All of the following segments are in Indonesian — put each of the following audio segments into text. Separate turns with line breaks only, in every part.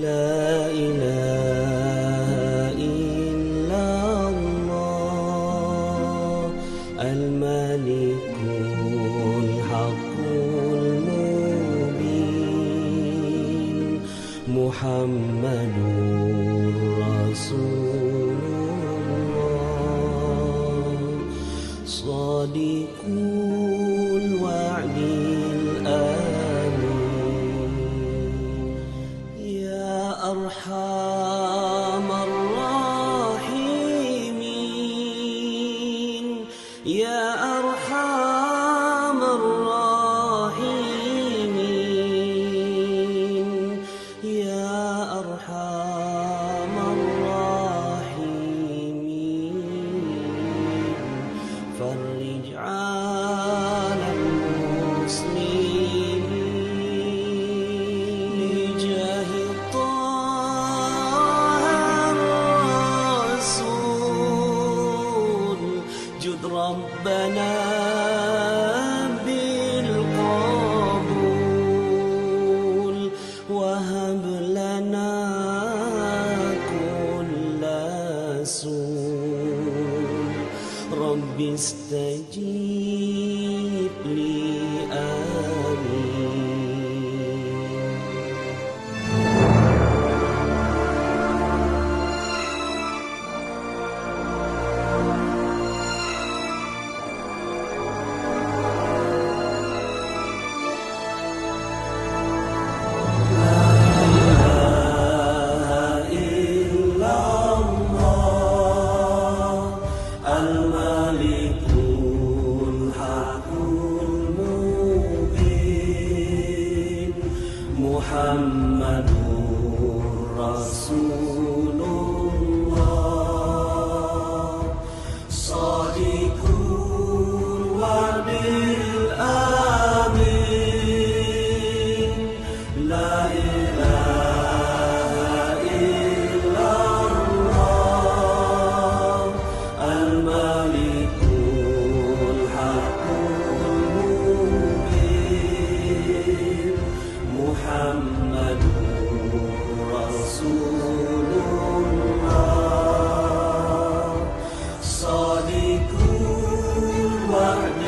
لا إله إلا الله الملك الحق المبين محمد رسول الله صادق الوعد الآمين يا أرحم الراحمين يا أرحم الراحمين يا أرحم الراحمين فرج على المسلمين لجاه طه الرسول جد ربنا بالقبول وهب لنا كل سوء رب استجيب لي آمين الملك الحق المبين محمد رسول الله صادق الوعد الآمين لا إله إلا الله الملك الحق المبين محمد رسول الله صادق الوعد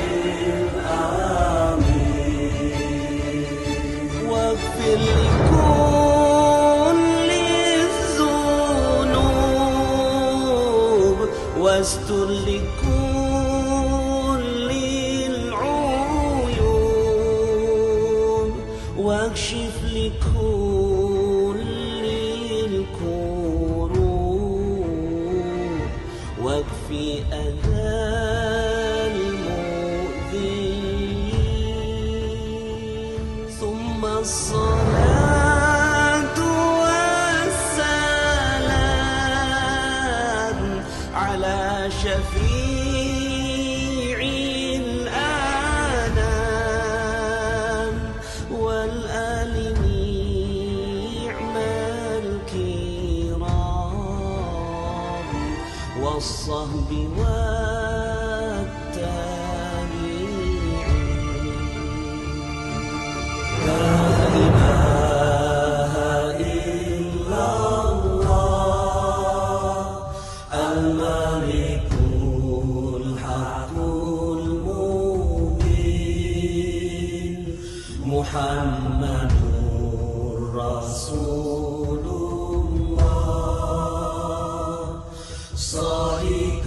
الآمين واغفر لكل الذنوب واستر لكل العيوب واكشف لكل الكروب واكفي أذى المؤذين ثم الصلاة والسلام على شفيع الأنام والآل نعم الكرام والصحب والتابعين لا إله إلا الله الملك الحق المبين محمد رسول الله صادق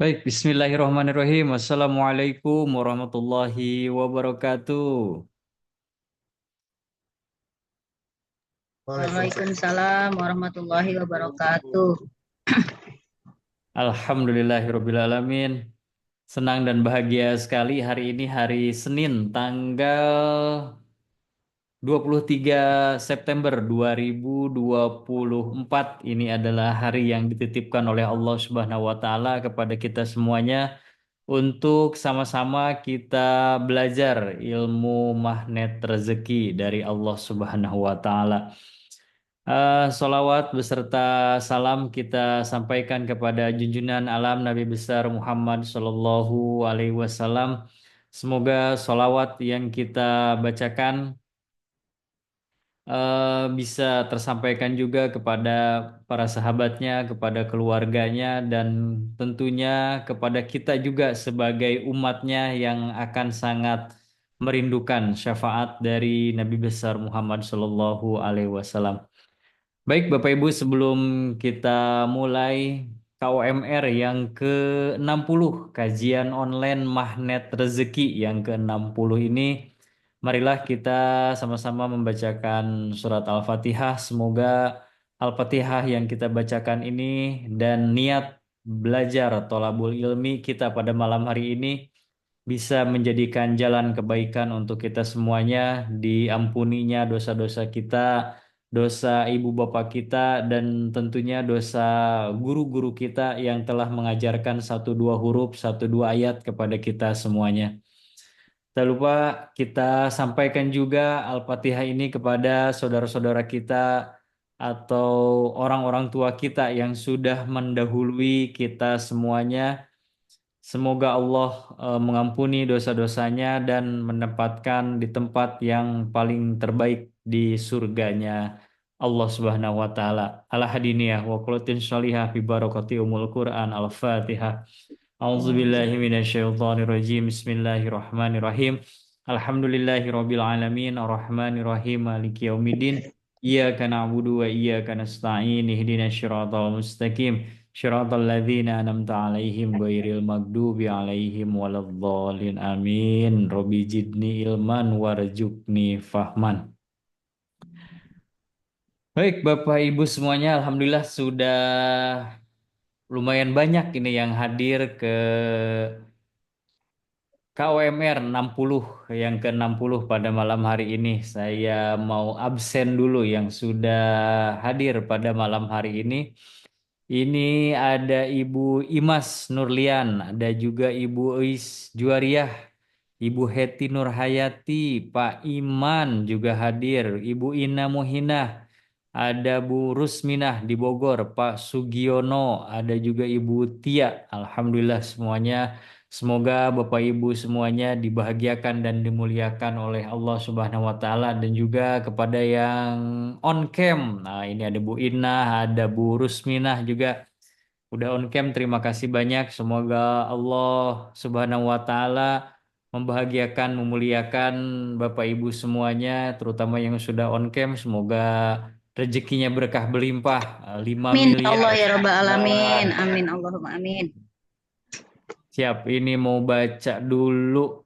Baik, Bismillahirrahmanirrahim. Assalamualaikum warahmatullahi wabarakatuh.
Waalaikumsalam warahmatullahi wabarakatuh.
Alhamdulillahirrabbilalamin. Senang dan bahagia sekali hari ini hari Senin tanggal 23 September 2024. Ini adalah hari yang dititipkan oleh Allah Subhanahu wa taala kepada kita semuanya untuk sama-sama kita belajar ilmu magnet rezeki dari Allah Subhanahu wa taala. Solawat beserta salam kita sampaikan kepada junjungan alam Nabi besar Muhammad Sallallahu Alaihi Wasallam. Semoga solawat yang kita bacakan bisa tersampaikan juga kepada para sahabatnya, kepada keluarganya, dan tentunya kepada kita juga sebagai umatnya yang akan sangat merindukan syafaat dari Nabi besar Muhammad Sallallahu Alaihi Wasallam. Baik, Bapak Ibu, sebelum kita mulai KOMR yang ke-60, kajian online Magnet Rezeki yang ke-60 ini, marilah kita sama-sama membacakan surat Al-Fatihah. Semoga Al-Fatihah yang kita bacakan ini dan niat belajar tholabul ilmi kita pada malam hari ini bisa menjadikan jalan kebaikan untuk kita semuanya, diampuninya dosa-dosa kita, dosa ibu bapak kita, dan tentunya dosa guru-guru kita yang telah mengajarkan satu dua huruf, satu dua ayat kepada kita semuanya. Tak lupa kita sampaikan juga Al-Fatihah ini kepada saudara-saudara kita atau orang-orang tua kita yang sudah mendahului kita semuanya. Semoga Allah mengampuni dosa-dosanya dan menempatkan di tempat yang paling terbaik di surganya Allah Subhanahu wa taala. Al-Hadiniyah wa qulatin sholihah fi barakati umul Quran. Al-Fatihah. A'udzubillahi minasyaitonirrajim. Bismillahirrahmanirrahim. Alhamdulillahirabbil alamin arrahmanirrahim maliki yaumiddin. Iyyaka na'budu wa iyyaka nasta'in. Ihdinas siratal mustaqim. Syiratal ladzina an'amta 'alaihim ghairil maghdubi 'alaihim waladdallin. Amin. Robbi jidni ilman warzuqni fahman. Baik, Bapak Ibu semuanya, alhamdulillah sudah lumayan banyak ini yang hadir ke KOMR 60 yang ke-60 pada malam hari ini. Saya mau absen dulu yang sudah hadir pada malam hari ini. Ini ada Ibu Imas Nurlian, ada juga Ibu Is Juariah, Ibu Heti Nurhayati, Pak Iman juga hadir, Ibu Ina Muhinah, ada Bu Rusminah di Bogor, Pak Sugiono, ada juga Ibu Tia. Alhamdulillah semuanya. Semoga Bapak Ibu semuanya dibahagiakan dan dimuliakan oleh Allah Subhanahu wa taala, dan juga kepada yang on cam. Nah, ini ada Bu Ina, ada Bu Rusminah juga udah on cam. Terima kasih banyak. Semoga Allah Subhanahu wa taala membahagiakan, memuliakan Bapak Ibu semuanya, terutama yang sudah on cam. Semoga rezekinya berkah berlimpah, 5
Amin ya
miliar.
Allah ya Rabbal alamin.
Wah,
Amin Allahumma amin.
siap. Ini mau baca dulu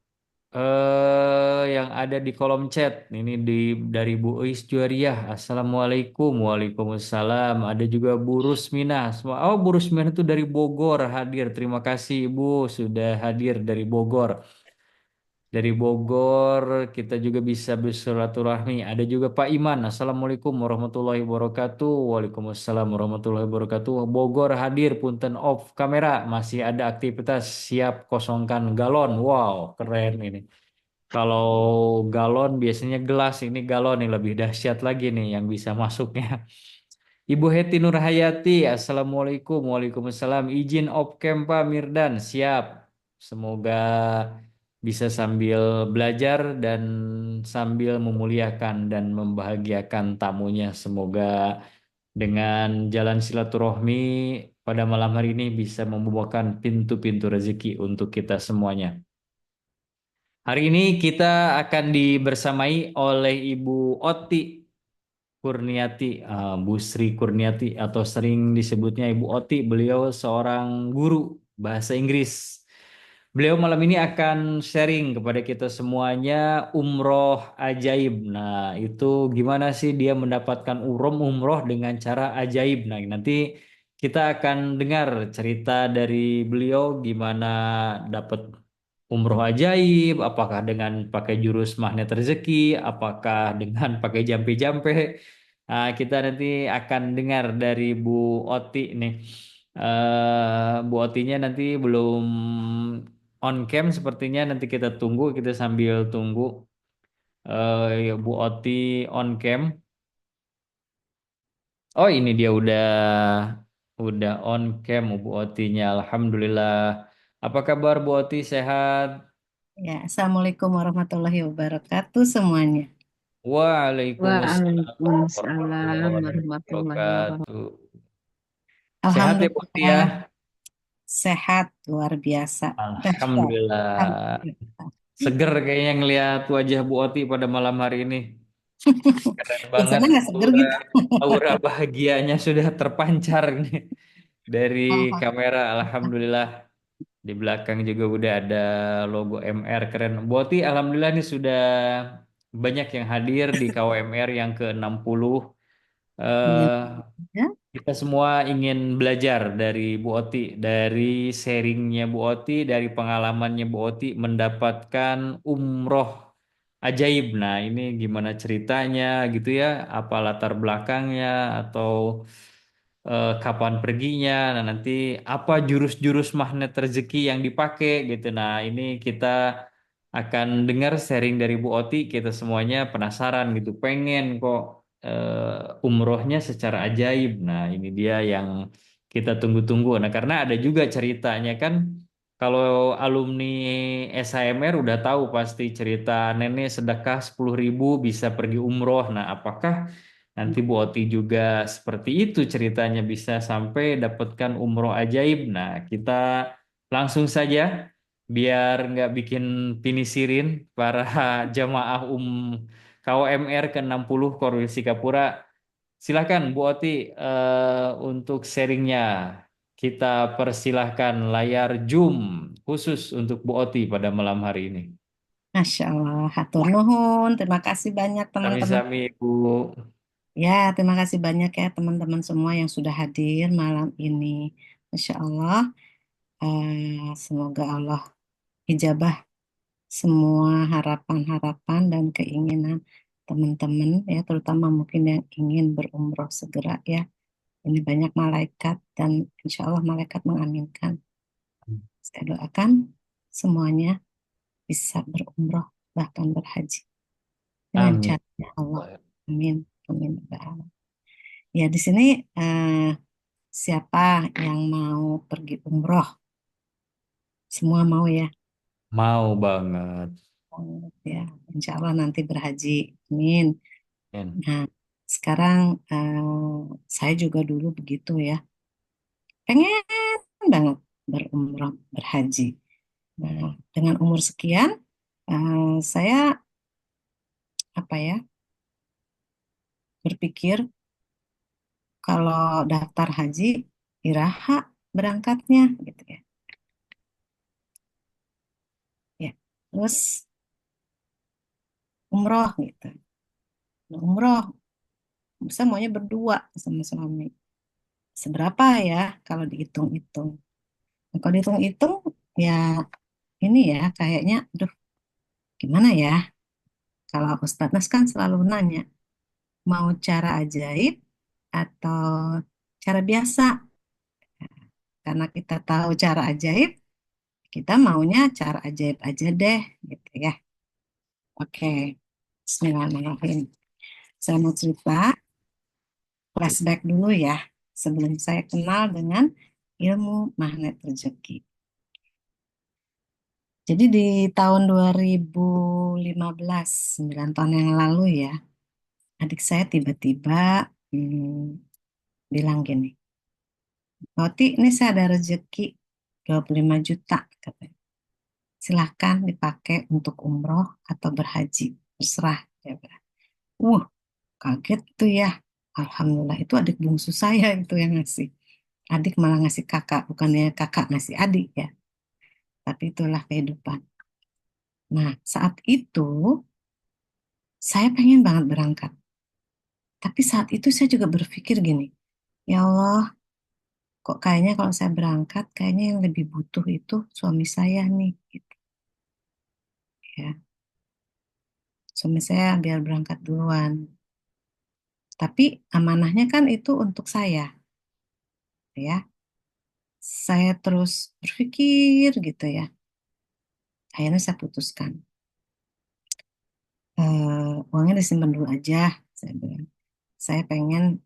yang ada di kolom chat. Ini dari Bu Uis Juariah. Assalamualaikum. Waalaikumsalam. Ada juga Bu Rusminah. Oh, Bu Rusminah itu dari Bogor hadir. Terima kasih Ibu sudah hadir dari Bogor. Dari Bogor kita juga bisa bersilaturahmi. Ada juga Pak Iman. Assalamualaikum warahmatullahi wabarakatuh. Waalaikumsalam warahmatullahi wabarakatuh. Bogor hadir, punten off kamera. Masih ada aktivitas, siap kosongkan galon. Wow, keren ini. Kalau galon biasanya gelas, ini galon yang lebih dahsyat lagi nih yang bisa masuknya. Ibu Heti Nurhayati, Assalamualaikum. Waalaikumsalam. Izin off-cam Pak Mirdan, siap. Semoga bisa sambil belajar dan sambil memuliakan dan membahagiakan tamunya. Semoga dengan jalan silaturahmi pada malam hari ini bisa membukakan pintu-pintu rezeki untuk kita semuanya. Hari ini kita akan dibersamai oleh Ibu Oti Kurniati, Bu Sri Kurniati atau sering disebutnya Ibu Oti. Beliau seorang guru bahasa Inggris. Beliau malam ini akan sharing kepada kita semuanya umroh ajaib. Nah, itu gimana sih dia mendapatkan umroh dengan cara ajaib. Nah, nanti kita akan dengar cerita dari beliau gimana dapat umroh ajaib, apakah dengan pakai jurus magnet rezeki, apakah dengan pakai jampe-jampe. Nah, kita nanti akan dengar dari Bu Oti nih. Bu Otinya nanti belum on cam sepertinya, nanti kita tunggu, kita sambil tunggu ya Bu Oti on cam. Oh, ini dia udah on cam Bu Otinya. Alhamdulillah. Apa kabar Bu Oti, sehat?
Ya, Assalamualaikum warahmatullahi wabarakatuh semuanya.
Waalaikumsalam
Waalaikumsalam
warahmatullahi
warahmatullahi wabarakatuh.
wabarakatuh. Sehat ya Bu Oti ya?
Alhamdulillah sehat luar biasa. Dahsyat.
Alhamdulillah.
Alhamdulillah.
Seger kayaknya ngelihat wajah Bu Oti pada malam hari ini. Keren banget.
Biasanya nggak seger
Aura,
gitu.
aura bahagianya sudah terpancar nih dari
Alhamdulillah.
kamera. Alhamdulillah. Di belakang juga udah ada logo MR keren. Bu Oti, alhamdulillah nih sudah banyak yang hadir di KWMR yang ke-60.
Iya.
Eh, kita semua ingin belajar dari Bu Oti, dari sharingnya Bu Oti, dari pengalamannya Bu Oti mendapatkan umroh ajaib. Nah, ini gimana ceritanya gitu ya? Apa latar belakangnya atau kapan perginya? Nah, nanti apa jurus-jurus magnet rezeki yang dipakai gitu. Nah, ini kita akan dengar sharing dari Bu Oti. Kita semuanya penasaran gitu, pengen kok umrohnya secara ajaib. Nah, ini dia yang kita tunggu-tunggu. Nah, karena ada juga ceritanya kan, kalau alumni SHMR udah tahu pasti cerita nenek sedekah 10.000 bisa pergi umroh. Nah, apakah nanti Bu Oti juga seperti itu ceritanya bisa sampai dapatkan umroh ajaib? Nah, kita langsung saja biar nggak bikin pinisirin para jamaah KOMR ke-60 Korwil Sikapura. Silakan Bu Oti untuk sharingnya. Kita persilahkan layar Zoom khusus untuk Bu Oti pada malam hari ini.
Masya Allah, hatur nuhun. Terima kasih banyak teman-teman.
Sami-sami Bu.
Ya, terima kasih banyak ya teman-teman semua yang sudah hadir malam ini. Masya Allah, semoga Allah ijabah semua harapan-harapan dan keinginan teman-teman ya, terutama mungkin yang ingin berumroh segera ya. Ini banyak malaikat dan insya Allah malaikat mengaminkan. Saya doakan semuanya bisa berumroh bahkan berhaji dengan
Amin.
cara Allah. Amin. Amin. Ya Rabbal Alamin. Ya, di sini eh, siapa yang mau pergi umroh? Semua mau ya.
Mau banget.
Ya, insya Allah nanti berhaji. Amin.
Amin.
Nah, sekarang saya juga dulu begitu ya. Pengen banget berumroh, berhaji. Nah, dengan umur sekian, saya apa ya berpikir kalau daftar haji iraha berangkatnya gitu ya. Ya, terus umroh gitu. Nah, umroh, saya maunya berdua sama suami. Seberapa ya kalau dihitung-hitung? Nah, kalau dihitung-hitung ya ini ya kayaknya, aduh gimana ya? Kalau Ustadz Nas kan selalu nanya, mau cara ajaib atau cara biasa? Karena kita tahu cara ajaib, kita maunya cara ajaib aja deh, gitu ya. Oke, Bismillahirrahmanirrahim. Saya mau cerita flashback dulu ya, sebelum saya kenal dengan ilmu magnet rezeki. Jadi di tahun 2015, 9 tahun yang lalu ya, adik saya tiba-tiba bilang gini, Roti, ini saya ada rezeki 25 juta, katanya. Silahkan dipakai untuk umroh atau berhaji, terserah. Ya, bilang. Kaget tuh ya. Alhamdulillah itu adik bungsu saya itu yang ngasih. Adik malah ngasih kakak, bukannya kakak ngasih adik ya. Tapi itulah kehidupan. Nah, saat itu saya pengen banget berangkat. Tapi saat itu saya juga berpikir gini, ya Allah, kok kayaknya kalau saya berangkat, kayaknya yang lebih butuh itu suami saya nih, gitu ya. Suami saya biar berangkat duluan. Tapi amanahnya kan itu untuk saya, ya. Saya terus berpikir gitu ya. Akhirnya saya putuskan, uangnya disimpan dulu aja, saya bilang. Saya pengen,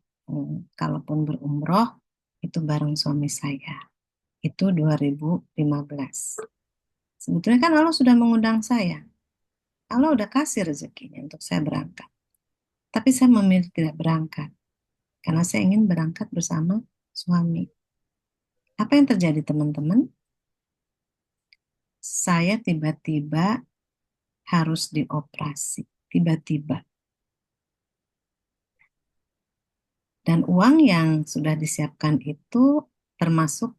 kalaupun berumroh, itu bareng suami saya. Itu 2015. Sebetulnya kan Allah sudah mengundang saya. Allah udah kasih rezekinya untuk saya berangkat. Tapi saya memilih tidak berangkat. Karena saya ingin berangkat bersama suami. Apa yang terjadi teman-teman? Saya tiba-tiba harus dioperasi. Tiba-tiba. Dan uang yang sudah disiapkan itu termasuk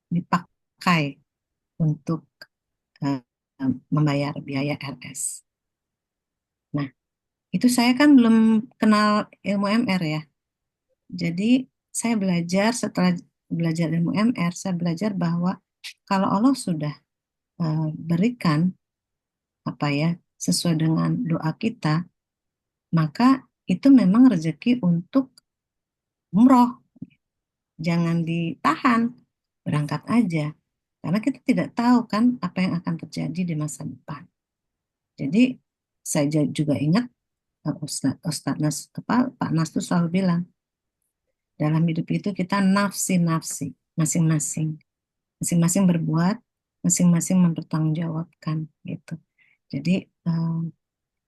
dipakai untuk eh, membayar biaya RS. Nah, itu saya kan belum kenal ilmu MR ya. Jadi saya belajar setelah belajar ilmu MR, saya belajar bahwa kalau Allah sudah berikan apa ya sesuai dengan doa kita, maka itu memang rezeki untuk umroh. Jangan ditahan, berangkat aja. Karena kita tidak tahu kan apa yang akan terjadi di masa depan. Jadi saya juga ingat Ustadz Nas, apa, Pak Nas tuh selalu bilang, dalam hidup itu kita nafsi-nafsi, masing-masing. Masing-masing berbuat, masing-masing mempertanggungjawabkan gitu. Jadi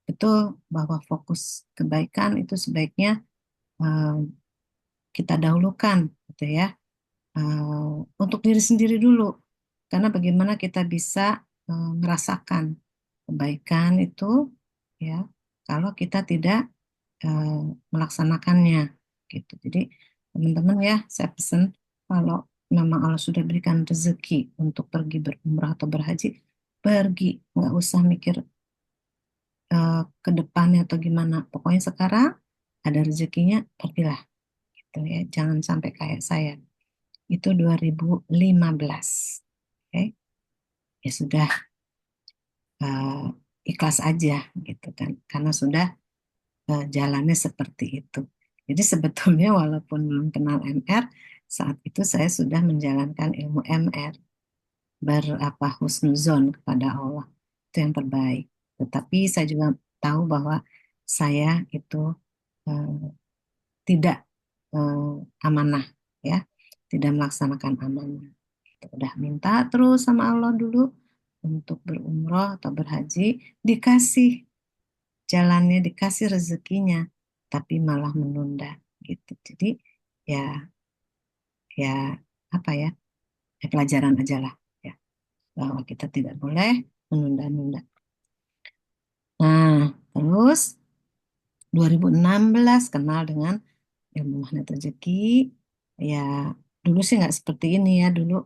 betul bahwa fokus kebaikan itu sebaiknya eh, kita dahulukan gitu ya. Untuk diri sendiri dulu. Karena bagaimana kita bisa merasakan kebaikan itu ya kalau kita tidak eh, melaksanakannya gitu. Jadi teman-teman ya, saya pesan kalau memang Allah sudah berikan rezeki untuk pergi berumrah atau berhaji, pergi, nggak usah mikir ke depannya atau gimana. Pokoknya sekarang ada rezekinya, pergilah gitu ya. Jangan sampai kayak saya. Itu 2015. Oke, ya sudah, eh, ikhlas aja gitu kan. Karena sudah jalannya seperti itu. Jadi sebetulnya walaupun belum kenal MR, saat itu saya sudah menjalankan ilmu MR, berapa husnuzon kepada Allah. Itu yang terbaik. Tetapi saya juga tahu bahwa saya itu eh, tidak eh, amanah, ya, tidak melaksanakan amanah. Udah minta terus sama Allah dulu untuk berumroh atau berhaji, dikasih jalannya, dikasih rezekinya, tapi malah menunda gitu. Jadi ya, ya apa ya, pelajaran aja lah ya, bahwa kita tidak boleh menunda-nunda. Nah, terus 2016 kenal dengan ilmu magnet rezeki. Ya, dulu sih nggak seperti ini ya. Dulu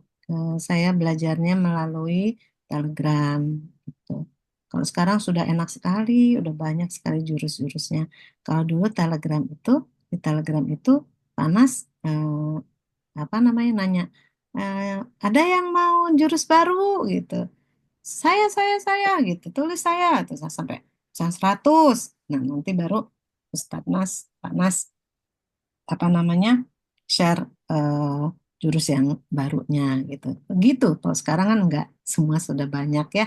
saya belajarnya melalui Telegram gitu. Kalau sekarang sudah enak sekali, udah banyak sekali jurus-jurusnya. Kalau dulu Telegram itu, di Telegram itu panas, apa namanya, nanya, eh, ada yang mau jurus baru gitu. Saya gitu, tulis saya, terus sampai 100. Nah, nanti baru Ustadz Nas, Pak Nas, apa namanya, share jurus yang barunya gitu. Begitu. Kalau sekarang kan enggak, semua sudah banyak ya.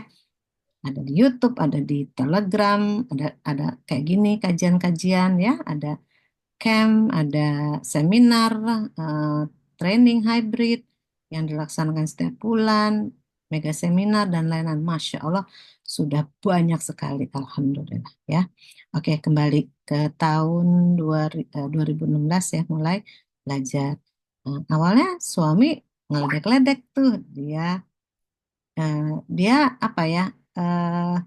Ada di YouTube, ada di Telegram, ada kayak gini kajian-kajian ya, ada camp, ada seminar, eh, training hybrid yang dilaksanakan setiap bulan, mega seminar dan lain-lain. Masya Allah, sudah banyak sekali, Alhamdulillah ya. Oke, kembali ke tahun 2016 ya, mulai belajar. Awalnya suami ngeledek-ledek tuh, dia eh, dia apa ya, eh,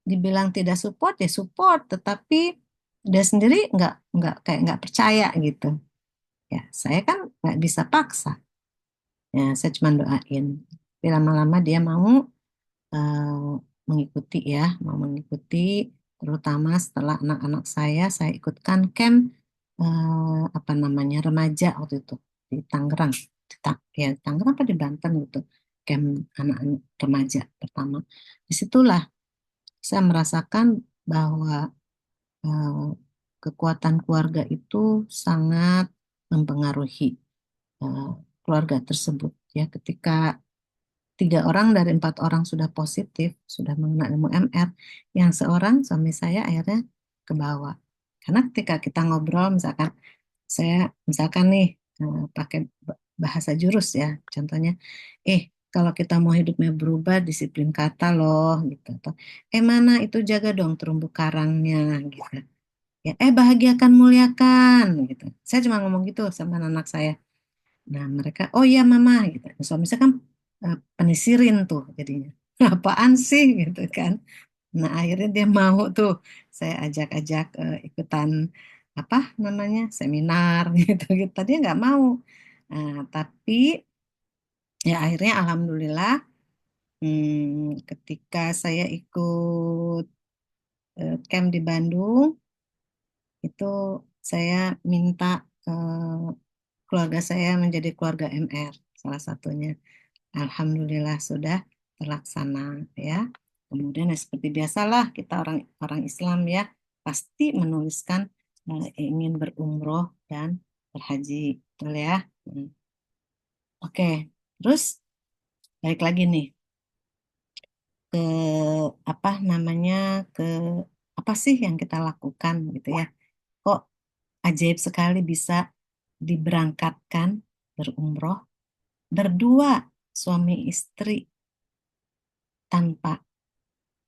dibilang tidak support ya support, tetapi dia sendiri nggak kayak nggak percaya gitu Ya, saya kan nggak bisa paksa. Ya, saya cuma doain. Tapi lama-lama dia mau eh, mengikuti ya, mau mengikuti, terutama setelah anak-anak saya ikutkan camp apa namanya remaja waktu itu di Tangerang, ya Tangerang apa di Banten gitu, camp anak-anak remaja pertama. Disitulah saya merasakan bahwa eh, kekuatan keluarga itu sangat mempengaruhi eh, keluarga tersebut. Ya, ketika 3 orang dari 4 orang sudah positif, sudah mengenal ilmu MR, yang seorang suami saya akhirnya ke bawah. Karena ketika kita ngobrol, misalkan saya, misalkan nih, pakai bahasa jurus ya, contohnya, kalau kita mau hidupnya berubah, disiplin kata loh, gitu. Atau, mana itu jaga dong terumbu karangnya, gitu. Ya, bahagiakan, muliakan, gitu. Saya cuma ngomong gitu sama anak saya. Nah, mereka, oh iya mama, gitu. Suami saya kan penisirin tuh jadinya. Apaan sih, gitu kan. Nah, akhirnya dia mau tuh. Saya ajak-ajak ikutan, apa namanya, seminar, gitu. Tadinya nggak mau. Nah, tapi ya akhirnya Alhamdulillah, ketika saya ikut camp di Bandung, itu saya minta keluarga saya menjadi keluarga MR, salah satunya. Alhamdulillah sudah terlaksana ya. Kemudian ya, seperti biasalah kita orang orang Islam ya pasti menuliskan ingin berumroh dan berhaji, betul ya. Hmm. Oke, terus balik lagi nih ke apa namanya, ke apa sih yang kita lakukan gitu ya. Kok ajaib sekali bisa diberangkatkan berumroh berdua suami istri tanpa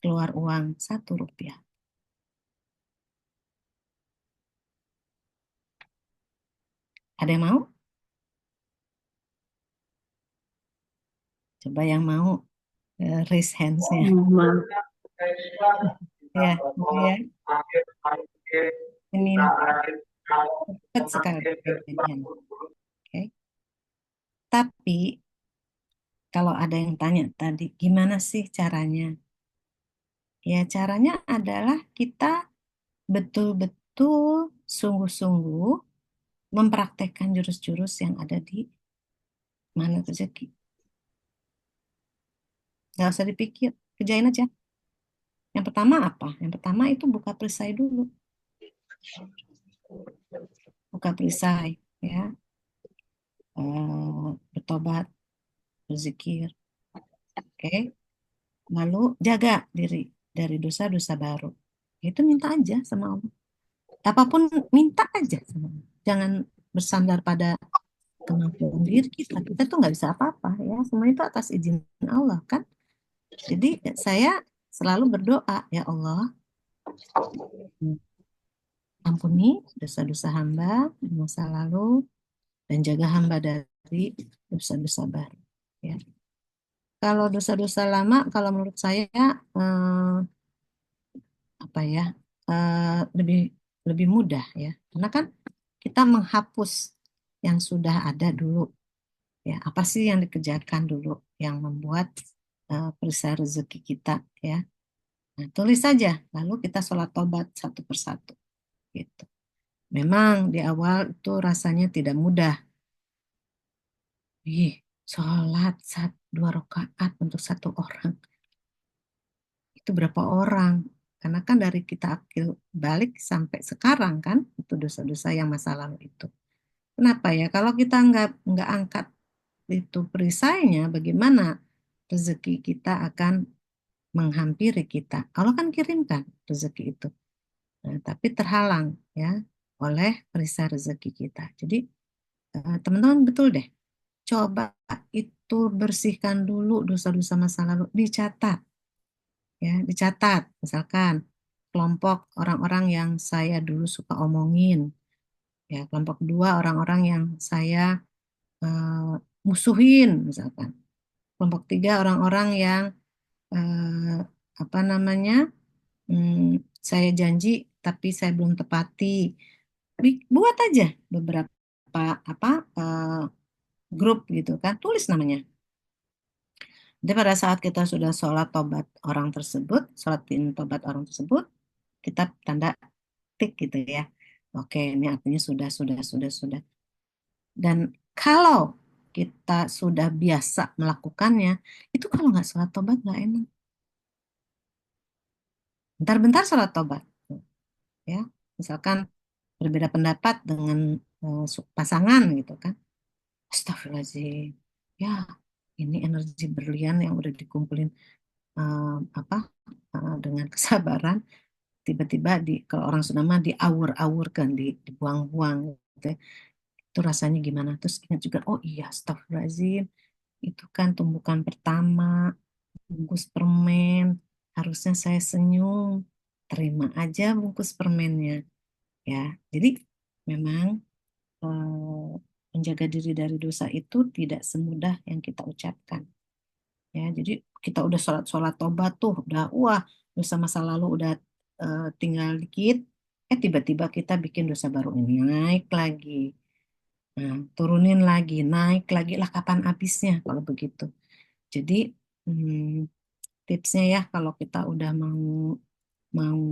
keluar uang 1 rupiah. Ada yang mau? Coba yang mau raise hands-nya. Ya, mau ya. Ini cepat sekali kejadian. Oke. Tapi kalau ada yang tanya tadi, gimana sih caranya? Ya, caranya adalah kita betul-betul sungguh-sungguh mempraktekkan jurus-jurus yang ada di mana rezeki. Nggak usah dipikir, kerjain aja. Yang pertama apa? Yang pertama itu buka perisai dulu. Buka perisai, ya. Bertobat, berzikir. Oke. Lalu jaga diri dari dosa-dosa baru. Itu minta aja sama Allah. Apapun minta aja sama Allah. Jangan bersandar pada kemampuan diri kita. Kita tuh nggak bisa apa-apa ya. Semua itu atas izin Allah kan. Jadi saya selalu berdoa, ya Allah, ampuni dosa-dosa hamba di masa lalu dan jaga hamba dari dosa-dosa baru. Ya. Kalau dosa-dosa lama, kalau menurut saya apa ya, eh, lebih lebih mudah ya, karena kan kita menghapus yang sudah ada dulu. Ya, apa sih yang dikerjakan dulu yang membuat perisai rezeki kita ya? Nah, tulis saja, lalu kita sholat tobat satu persatu. Gitu. Memang di awal itu rasanya tidak mudah. Ih, sholat 2 rakaat untuk 1 orang. Itu berapa orang? Karena kan dari kita akil balik sampai sekarang kan, itu dosa-dosa yang masa lalu itu. Kenapa ya? Kalau kita nggak angkat itu perisainya, bagaimana rezeki kita akan menghampiri kita? Allah kan kirimkan rezeki itu. Nah, tapi terhalang ya oleh perisai rezeki kita. Jadi teman-teman betul deh. Coba itu bersihkan dulu dosa-dosa masa lalu, dicatat ya, dicatat. Misalkan kelompok orang-orang yang saya dulu suka omongin, ya kelompok 2 orang-orang yang saya musuhin misalkan. Kelompok 3 orang-orang yang eh, apa namanya, saya janji tapi saya belum tepati. Buat aja beberapa beberapa apa grup gitu kan, tulis namanya. Jadi pada saat kita sudah sholat tobat orang tersebut, sholatin tobat orang tersebut, kita tanda tik gitu ya. Oke, ini artinya sudah. Dan kalau kita sudah biasa melakukannya, itu kalau nggak sholat tobat nggak enak. Bentar-bentar sholat tobat, ya. Misalkan berbeda pendapat dengan pasangan gitu kan. Astagfirullahaladzim. Ya, ini energi berlian yang udah dikumpulin eh, apa dengan kesabaran, tiba-tiba kalau orang Sunda mah diawur-awurkan, dibuang-buang gitu ya. Itu rasanya gimana? Terus ingat juga, oh iya, astagfirullahaladzim, itu kan tumbukan pertama, bungkus permen, harusnya saya senyum, terima aja bungkus permennya, ya. Jadi memang menjaga diri dari dosa itu tidak semudah yang kita ucapkan, ya. Jadi kita udah sholat tobat tuh, udah wah, dosa masa lalu udah tinggal dikit, tiba-tiba kita bikin dosa baru ini naik lagi. Nah, turunin lagi, naik lagi lah, kapan habisnya kalau begitu. Jadi hmm, tipsnya ya, kalau kita udah mau mau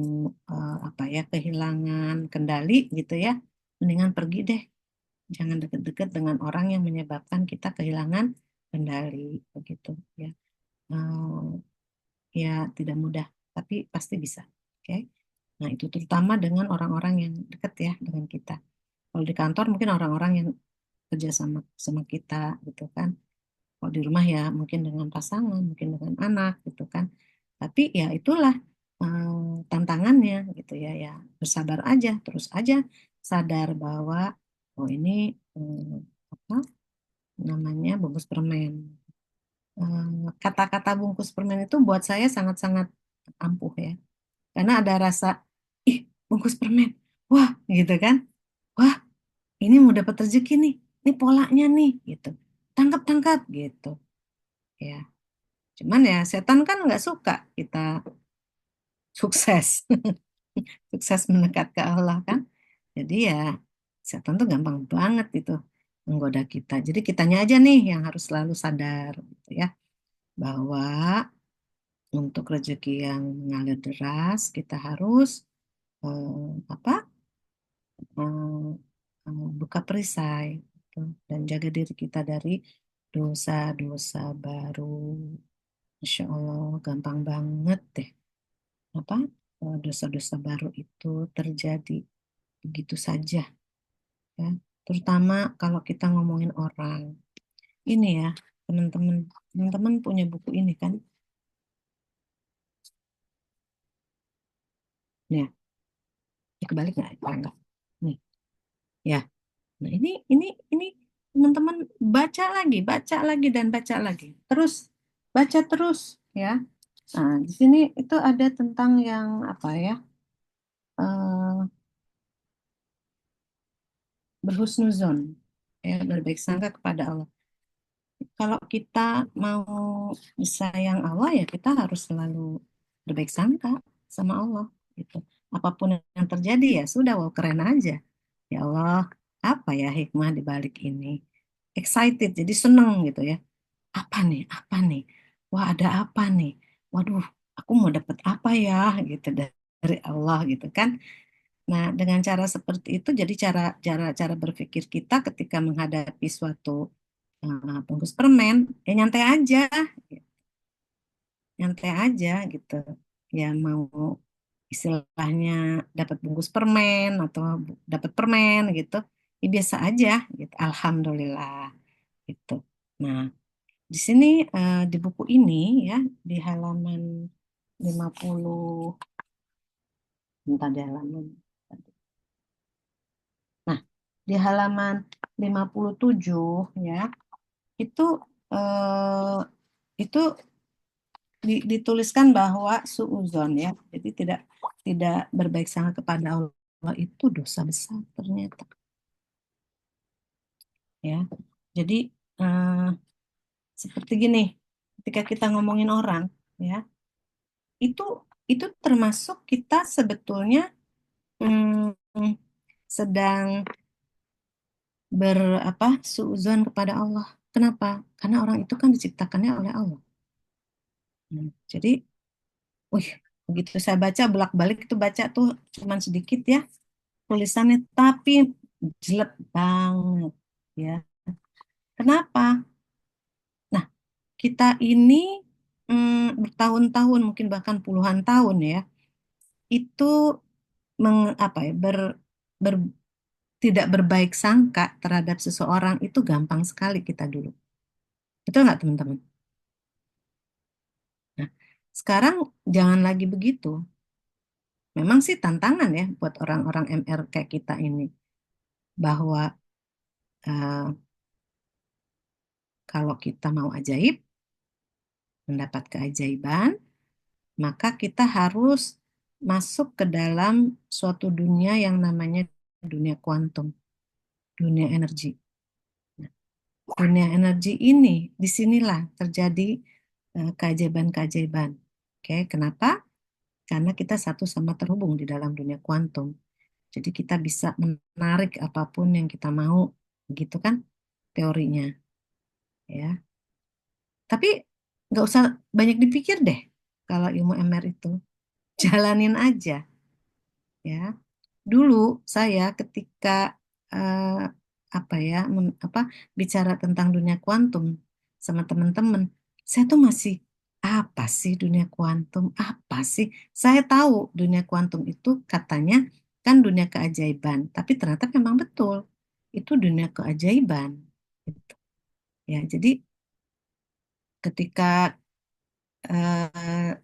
apa ya, kehilangan kendali gitu ya, mendingan pergi deh. Jangan deket-deket dengan orang yang menyebabkan kita kehilangan kendali begitu ya. Ya tidak mudah, tapi pasti bisa. Oke. Nah, itu terutama dengan orang-orang yang dekat ya dengan kita. Kalau di kantor mungkin orang-orang yang kerja sama kita gitu kan. Kalau di rumah ya mungkin dengan pasangan, mungkin dengan anak gitu kan. Tapi ya itulah eh, tantangannya gitu ya. Ya bersabar aja, terus aja sadar bahwa oh ini apa namanya, bungkus permen. Kata-kata bungkus permen itu buat saya sangat-sangat ampuh ya. Karena ada rasa, ih, bungkus permen. Wah, gitu kan. Wah, ini mau dapat rezeki nih. Ini polanya nih, gitu. Tangkap-tangkap, gitu. Ya, cuman ya setan kan nggak suka kita sukses. Sukses mendekat ke Allah kan. Jadi ya setan tuh gampang banget itu menggoda kita. Jadi kitanya aja nih yang harus selalu sadar gitu ya. Bahwa untuk rezeki yang mengalir deras kita harus apa buka perisai gitu. Dan jaga diri kita dari dosa-dosa baru. Masya Allah, gampang banget deh. Apa dosa-dosa baru itu terjadi begitu saja, ya. Terutama kalau kita ngomongin orang. Ini ya, teman-teman, teman-teman punya buku ini kan? Ya, ya kebalik nggak? Ya, enggak. Nih, ya. Nah, ini teman-teman baca lagi dan baca lagi. Terus baca terus ya. Nah, di sini itu ada tentang yang apa ya? eh Berhusnuzon, ya, berbaik sangka kepada Allah. Kalau kita mau disayang Allah ya kita harus selalu berbaik sangka sama Allah gitu. Apapun yang terjadi ya sudah, wow, keren aja. Ya Allah, apa ya hikmah di balik ini? Excited, jadi seneng gitu ya. Apa nih? Apa nih? Wah, ada apa nih? Waduh, aku mau dapat apa ya gitu dari Allah gitu kan. Nah, dengan cara seperti itu jadi cara cara cara berpikir kita ketika menghadapi suatu bungkus permen, ya nyantai aja gitu. Ya mau istilahnya dapat bungkus permen atau dapat permen gitu, ya biasa aja gitu. Alhamdulillah gitu. Nah, di sini di buku ini ya di halaman 50, bentar di halaman. Nah, di halaman 57 ya, itu eh, itu dituliskan bahwa suuzon ya. Jadi tidak tidak berbaik sangka kepada Allah itu dosa besar ternyata ya. Jadi eh, seperti gini, ketika kita ngomongin orang ya, itu itu termasuk kita sebetulnya sedang ber apa suudzon kepada Allah. Kenapa? Karena orang itu kan diciptakannya oleh Allah. Jadi, wih, begitu saya baca bolak-balik itu baca tuh cuman sedikit ya tulisannya, tapi jelek banget ya. Kenapa? Nah, kita ini bertahun-tahun, mungkin bahkan puluhan tahun ya, itu apa ya, ber- tidak berbaik sangka terhadap seseorang itu gampang sekali kita dulu. Betul nggak teman-teman? Nah, sekarang jangan lagi begitu. Memang sih tantangan ya buat orang-orang MR kayak kita ini. Bahwa eh, kalau kita mau ajaib, mendapat keajaiban, maka kita harus masuk ke dalam suatu dunia yang namanya dunia kuantum, dunia energi. Nah, dunia energi ini, disinilah terjadi keajaiban-keajaiban. Oke, kenapa? Karena kita satu sama terhubung di dalam dunia kuantum. Jadi kita bisa menarik apapun yang kita mau, gitu kan teorinya, ya. Tapi nggak usah banyak dipikir deh kalau ilmu MR itu, jalanin aja, ya. Dulu saya ketika eh, apa ya, bicara tentang dunia kuantum sama teman-teman, saya tuh masih apa sih dunia kuantum? Apa sih? Saya tahu dunia kuantum itu katanya kan dunia keajaiban, tapi ternyata memang betul itu dunia keajaiban. Gitu. Ya, jadi ketika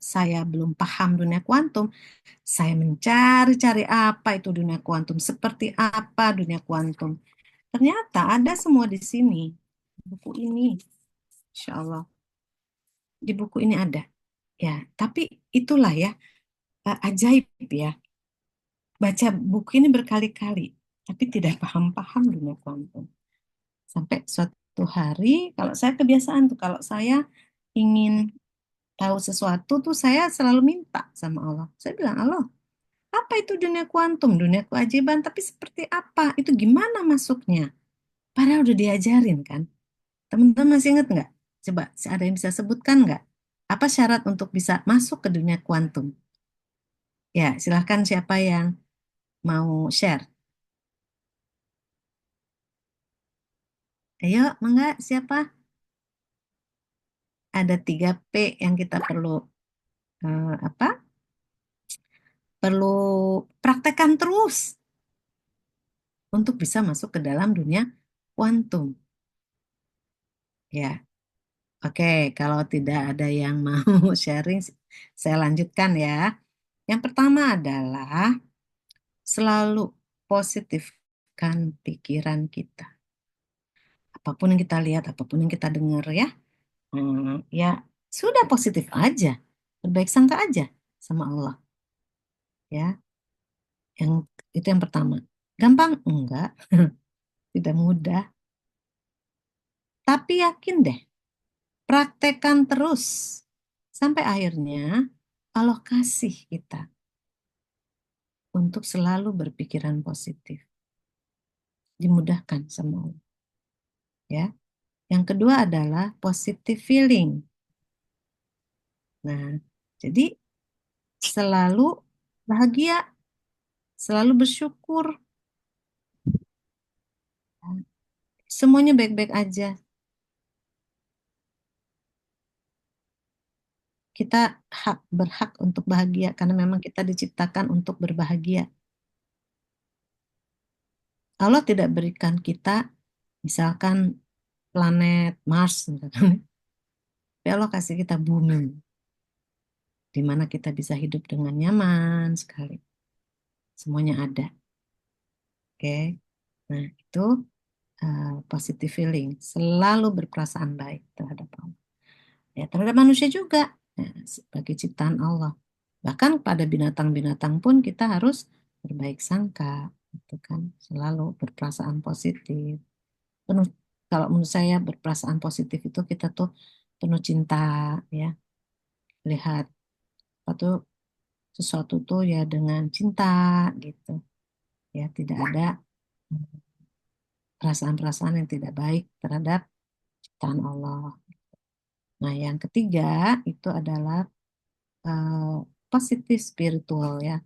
saya belum paham dunia kuantum, saya mencari-cari apa itu dunia kuantum, seperti apa dunia kuantum. Ternyata ada semua di sini, buku ini, Insya Allah. Di buku ini ada. Ya, tapi itulah ya, ajaib ya. Baca buku ini berkali-kali, tapi tidak paham-paham dunia kuantum. Sampai suatu hari, kalau saya kebiasaan tuh, kalau saya ingin tahu sesuatu tuh, saya selalu minta sama Allah. Saya bilang, Allah, apa itu dunia kuantum, dunia keajaiban, tapi seperti apa? Itu gimana masuknya? Padahal udah diajarin kan. Teman-teman masih ingat nggak? Coba, ada yang bisa sebutkan nggak? Apa syarat untuk bisa masuk ke dunia kuantum? Ya, silahkan siapa yang mau share. Ayo, mangga, siapa? Ada 3P yang kita perlu apa? Perlu praktekkan terus untuk bisa masuk ke dalam dunia kuantum. Ya, oke. Kalau tidak ada yang mau sharing, saya lanjutkan ya. Yang pertama adalah selalu positifkan pikiran kita. Apapun yang kita lihat, apapun yang kita dengar ya, ya sudah positif aja, berbaik sangka aja sama Allah ya. Yang itu yang pertama. Gampang? Enggak, tidak mudah. Tapi yakin deh, praktekkan terus sampai akhirnya Allah kasih kita untuk selalu berpikiran positif, dimudahkan sama Allah ya. Yang kedua adalah positive feeling. Nah, jadi selalu bahagia, selalu bersyukur, semuanya baik-baik aja. Kita berhak untuk bahagia karena memang kita diciptakan untuk berbahagia. Allah tidak berikan kita misalkan planet Mars, misalkan. Tapi Allah kasih kita bumi, di mana kita bisa hidup dengan nyaman sekali. Semuanya ada. Oke. Nah, itu positive feeling. Selalu berperasaan baik terhadap Allah. Ya, terhadap manusia juga. Ya, sebagai ciptaan Allah. Bahkan pada binatang-binatang pun kita harus berbaik sangka. Gitu kan. Selalu berperasaan positif. Penuh, kalau menurut saya berperasaan positif itu kita tuh penuh cinta. Ya, lihat apa tuh sesuatu tuh ya dengan cinta gitu. Ya, tidak ada perasaan-perasaan yang tidak baik terhadap ciptaan Allah. Nah, yang ketiga itu adalah eh, positif spiritual ya.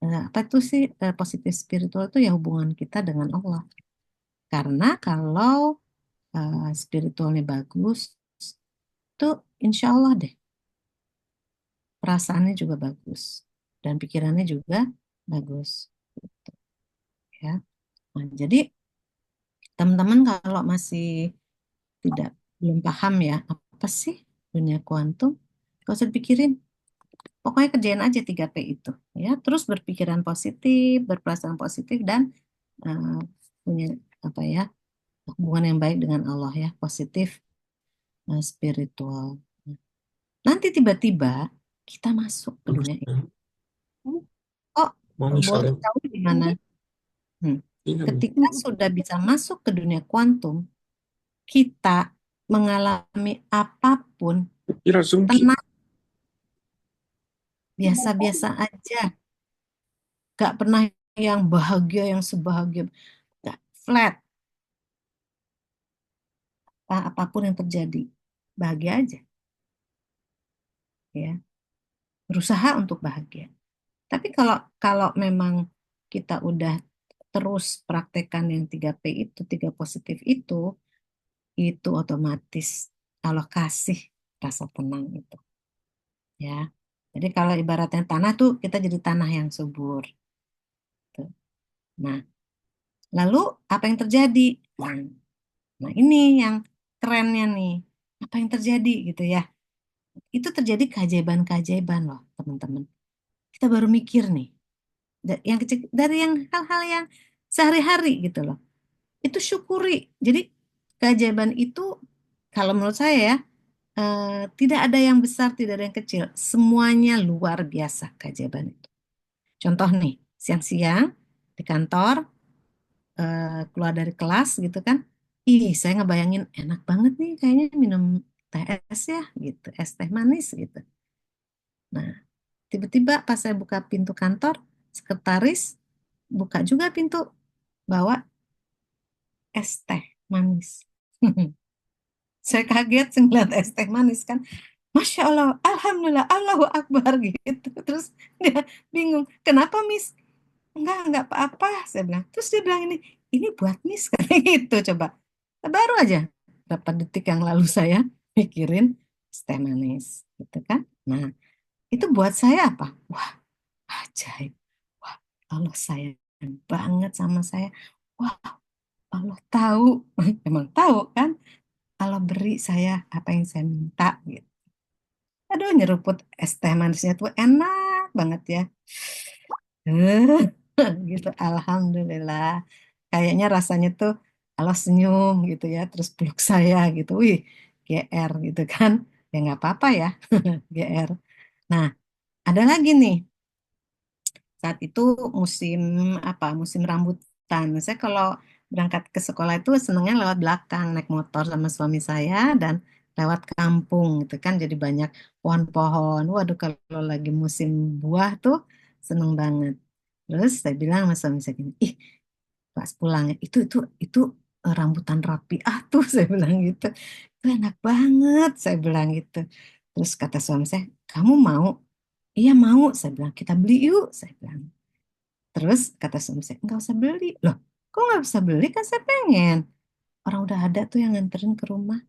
Apa itu sih positif spiritual itu ya hubungan kita dengan Allah. Karena kalau spiritualnya bagus, itu insya Allah deh perasaannya juga bagus dan pikirannya juga bagus, ya. Nah, jadi teman-teman kalau masih tidak belum paham ya apa sih dunia kuantum, gak usah dipikirin. Pokoknya kerjain aja 3P itu, ya. Terus berpikiran positif, berperasaan positif dan eh, punya apa ya hubungan yang baik dengan Allah ya, positif spiritual. Nanti tiba-tiba kita masuk ke dunia itu. Kok boleh
Manusia
tahu di mana? Hmm.
iya
Ketika sudah bisa masuk ke dunia kuantum, kita mengalami apapun
kira zombie
tenang, biasa-biasa aja, gak pernah yang bahagia, yang sebahagia, gak flat, apapun yang terjadi, bahagia aja, ya. Berusaha untuk bahagia. Tapi kalau kalau memang kita udah terus praktekkan yang 3P itu, 3 positif itu otomatis Allah kasih rasa tenang itu, ya. Jadi kalau ibaratnya tanah tuh kita jadi tanah yang subur. Tuh. Nah, lalu apa yang terjadi? Nah, nah ini yang kerennya nih. Apa yang terjadi gitu ya? Itu terjadi keajaiban-keajaiban loh, teman-teman. Kita baru mikir nih, yang kecil dari yang hal-hal yang sehari-hari gitu loh. Itu syukuri. Jadi keajaiban itu kalau menurut saya ya tidak ada yang besar, tidak ada yang kecil. Semuanya luar biasa keajaiban itu. Contoh nih, siang-siang di kantor, keluar dari kelas gitu kan. Ih, saya ngebayangin enak banget nih kayaknya minum teh es ya gitu, es teh manis gitu. Nah, tiba-tiba pas saya buka pintu kantor, sekretaris buka juga pintu, bawa es teh manis. Saya kaget sih ngeliat es teh manis kan. Masya Allah, Alhamdulillah, Allahu Akbar gitu. Terus dia bingung, kenapa Miss? Enggak apa-apa, saya bilang. Terus dia bilang ini buat Miss, kayak gitu, coba. Baru aja, berapa detik yang lalu saya mikirin es teh manis, gitu kan. Nah, itu buat saya apa? Wah, ajaib. Wah, Allah sayang banget sama saya. Wah, Allah tahu. Emang tahu kan? Allah beri saya apa yang saya minta, gitu. Aduh, nyeruput es teh manisnya tuh enak banget ya. Gitu, Alhamdulillah. Kayaknya rasanya tuh Allah senyum gitu ya, terus peluk saya gitu. Wih, GR gitu kan. Ya nggak apa-apa ya, GR. Nah, ada lagi nih. Saat itu musim apa? Musim rambutan. Saya kalau berangkat ke sekolah itu senangnya lewat belakang, naik motor sama suami saya dan lewat kampung gitu kan. Jadi banyak pohon-pohon. Waduh, kalau lagi musim buah tuh seneng banget. Terus saya bilang sama suami saya gini, ih pas pulangnya itu rambutan rapi ah tuh saya bilang gitu. Itu enak banget saya bilang gitu. Terus kata suami saya, kamu mau? Iya mau, saya bilang kita beli yuk, saya bilang. Terus kata suami saya, nggak usah beli. Loh, kok nggak bisa beli? Kan saya pengen. Orang udah ada tuh yang nganterin ke rumah.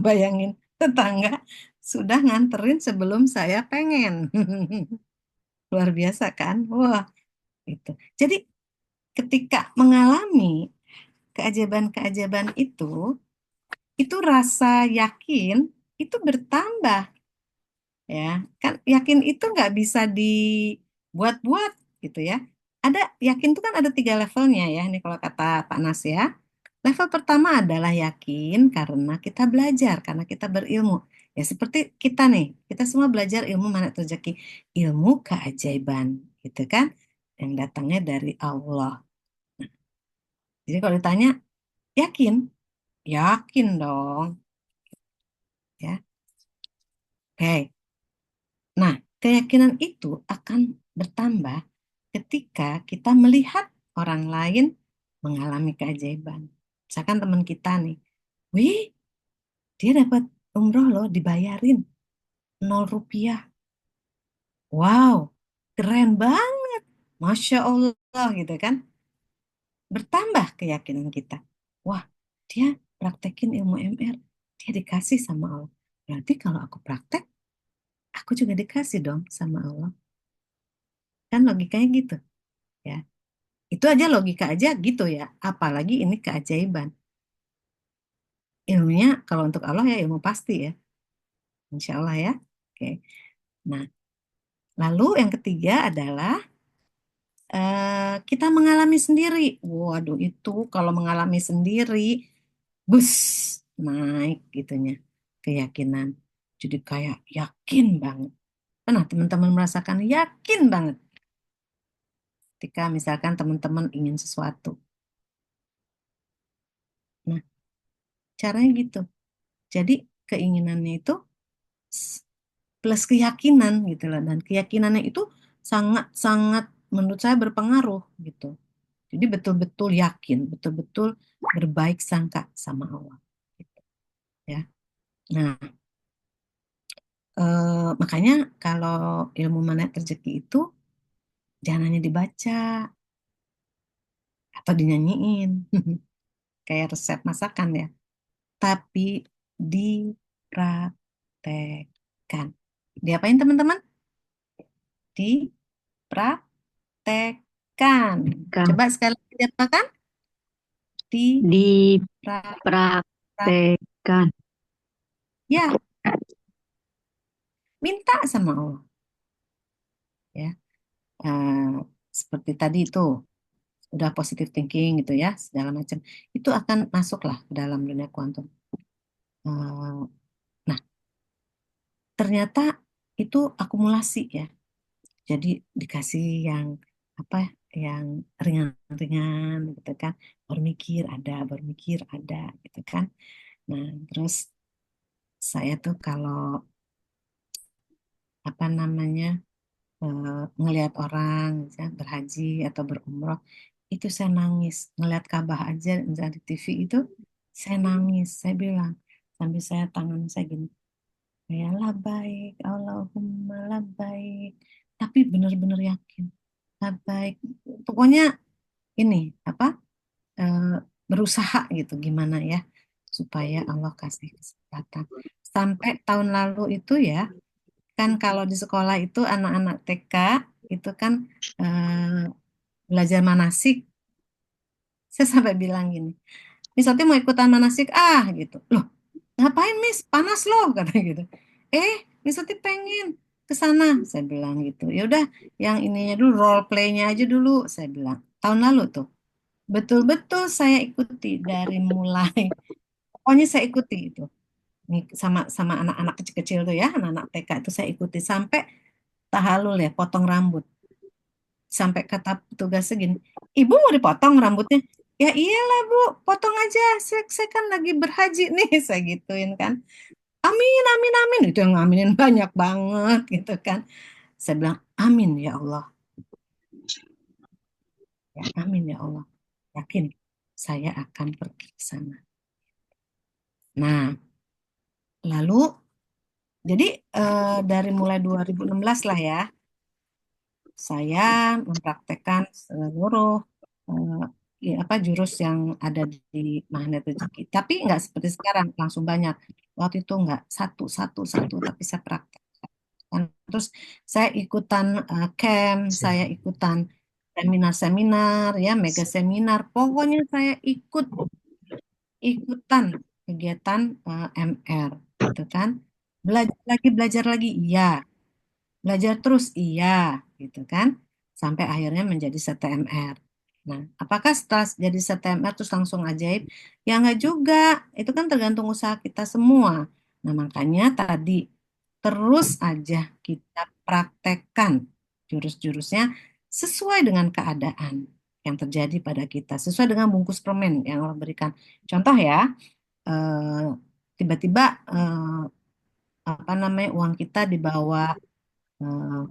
Bayangin, tetangga sudah nganterin sebelum saya pengen. Luar biasa kan? Wah, itu. Jadi ketika mengalami keajaiban-keajaiban itu rasa yakin itu bertambah, ya. Kan yakin itu nggak bisa dibuat-buat gitu ya. Ada yakin itu kan ada 3 levelnya ya. Ini kalau kata Pak Nas ya. Level pertama adalah yakin karena kita belajar, karena kita berilmu. Ya seperti kita nih, kita semua belajar ilmu mana rezeki, ilmu keajaiban, gitu kan, yang datangnya dari Allah. Jadi kalau ditanya, yakin? Yakin dong, ya. Oke. Nah, keyakinan itu akan bertambah ketika kita melihat orang lain mengalami keajaiban. Misalkan teman kita nih, wih, dia dapat umroh loh, dibayarin 0 rupiah. Wow, keren banget. Masya Allah gitu kan. Bertambah keyakinan kita. Wah, dia praktekin ilmu MR. Dia dikasih sama Allah. Berarti kalau aku praktek, aku juga dikasih dong sama Allah. Kan logikanya gitu ya. Itu aja logika aja gitu ya. Apalagi ini keajaiban. Ilmunya kalau untuk Allah ya ilmu pasti ya. Insya Allah ya. Oke. Nah, lalu yang ketiga adalah kita mengalami sendiri. Waduh, itu kalau mengalami sendiri, bus naik gitunya keyakinan. Jadi kayak yakin banget. Pernah teman-teman merasakan yakin banget ketika misalkan teman-teman ingin sesuatu. Nah, caranya gitu. Jadi keinginannya itu s- plus keyakinan gitu loh. Dan keyakinannya itu sangat-sangat menurut saya berpengaruh gitu. Jadi betul-betul yakin, betul-betul berbaik sangka sama Allah. Gitu, ya. Nah, makanya kalau ilmu mana rezeki itu jangan hanya dibaca atau dinyanyiin kayak resep masakan ya, tapi dipraktekkan. Diapain teman-teman? Dipraktekkan.
Kan
Coba sekali lagi diapakan? Dipraktek.
dipraktekkan.
Ya, minta sama Allah ya. Eh, seperti tadi itu udah positive thinking gitu ya segala macam itu akan masuklah ke dalam dunia kuantum. Nah, ternyata itu akumulasi ya. Jadi dikasih yang apa yang ringan-ringan gitu kan. Bermikir ada gitu kan. Nah, terus saya tuh kalau apa namanya ngelihat orang ya, berhaji atau berumroh itu saya nangis ngelihat Ka'bah aja dari TV itu saya nangis saya bilang sambil saya tangan saya gini ya baik Allahumma baik tapi benar-benar yakin baik pokoknya ini apa eh, berusaha gitu gimana ya supaya Allah kasih kesempatan sampai tahun lalu itu ya kan kalau di sekolah itu anak-anak TK itu kan belajar manasik saya sampai bilang gini Miss Oti mau ikutan manasik gitu loh ngapain Miss panas loh kata gitu Miss Oti pengen ke sana saya bilang gitu ya udah yang ininya dulu role playnya aja dulu saya bilang tahun lalu tuh betul-betul saya ikuti dari mulai pokoknya saya ikuti itu nih sama sama anak-anak kecil-kecil tuh ya anak-anak TK itu saya ikuti sampai tahalul ya potong rambut sampai kata petugasnya gini, Ibu mau dipotong rambutnya? Ya iyalah Bu, potong aja. Saya kan lagi berhaji nih, saya gituin kan. Amin, amin, amin. Itu yang ngaminin banyak banget gitu kan. Saya bilang, amin ya Allah. Ya, amin ya Allah. Yakin saya akan pergi ke sana. Nah, lalu jadi dari mulai 2016 lah ya, saya mempraktekkan seluruh eh, apa jurus yang ada di magnet rezeki. Tapi nggak seperti sekarang langsung banyak. Waktu itu nggak satu satu satu, tapi saya praktekkan. Terus saya ikutan camp, saya ikutan seminar-seminar, ya mega seminar. Pokoknya saya ikutan kegiatan MR, gitu kan. Belajar lagi, iya. Belajar terus, iya, gitu kan, sampai akhirnya menjadi CTMR. Nah, apakah setelah jadi CTMR terus langsung ajaib? Ya nggak juga, itu kan tergantung usaha kita semua. Nah, makanya tadi terus aja kita praktekkan jurus-jurusnya sesuai dengan keadaan yang terjadi pada kita, sesuai dengan bungkus permen yang Allah berikan. Contoh ya, eh, tiba-tiba apa namanya uang kita dibawa eh,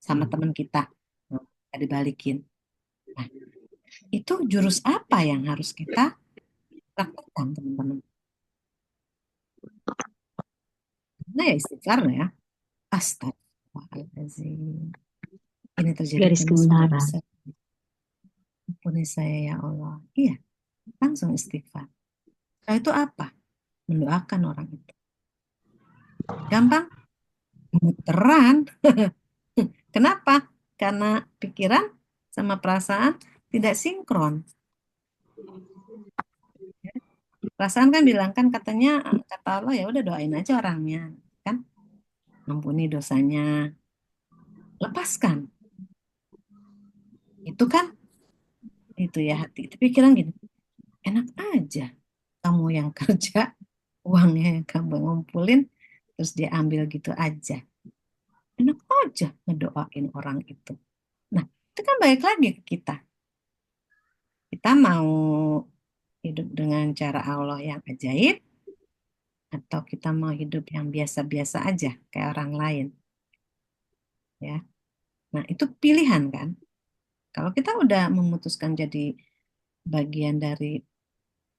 sama teman kita. Nah, dibalikin. Nah, Itu jurus apa yang harus kita lakukan, teman-teman? Nah, ya istighfar ya. Astagfirullahaladzim. Ini terjadi
Garis
karena sudah
kebenaran.
dosa. Ampuni saya ya Allah. Iya, langsung istighfar. Setelah itu apa? Mendoakan orang itu. Gampang? Gemeteran. Kenapa? Karena pikiran sama perasaan tidak sinkron. Perasaan kan bilang kan katanya kata Allah ya udah doain aja orangnya kan, ampuni dosanya, lepaskan. Itu kan itu ya hati. Tapi pikiran gini, enak aja kamu yang kerja, uangnya yang kamu ngumpulin, terus dia ambil gitu aja. Enak aja ngedoain orang itu. Nah, itu kan balik lagi ke kita. Kita mau hidup dengan cara Allah yang ajaib, atau kita mau hidup yang biasa-biasa aja kayak orang lain, ya. Nah, itu pilihan kan. Kalau kita udah memutuskan jadi bagian dari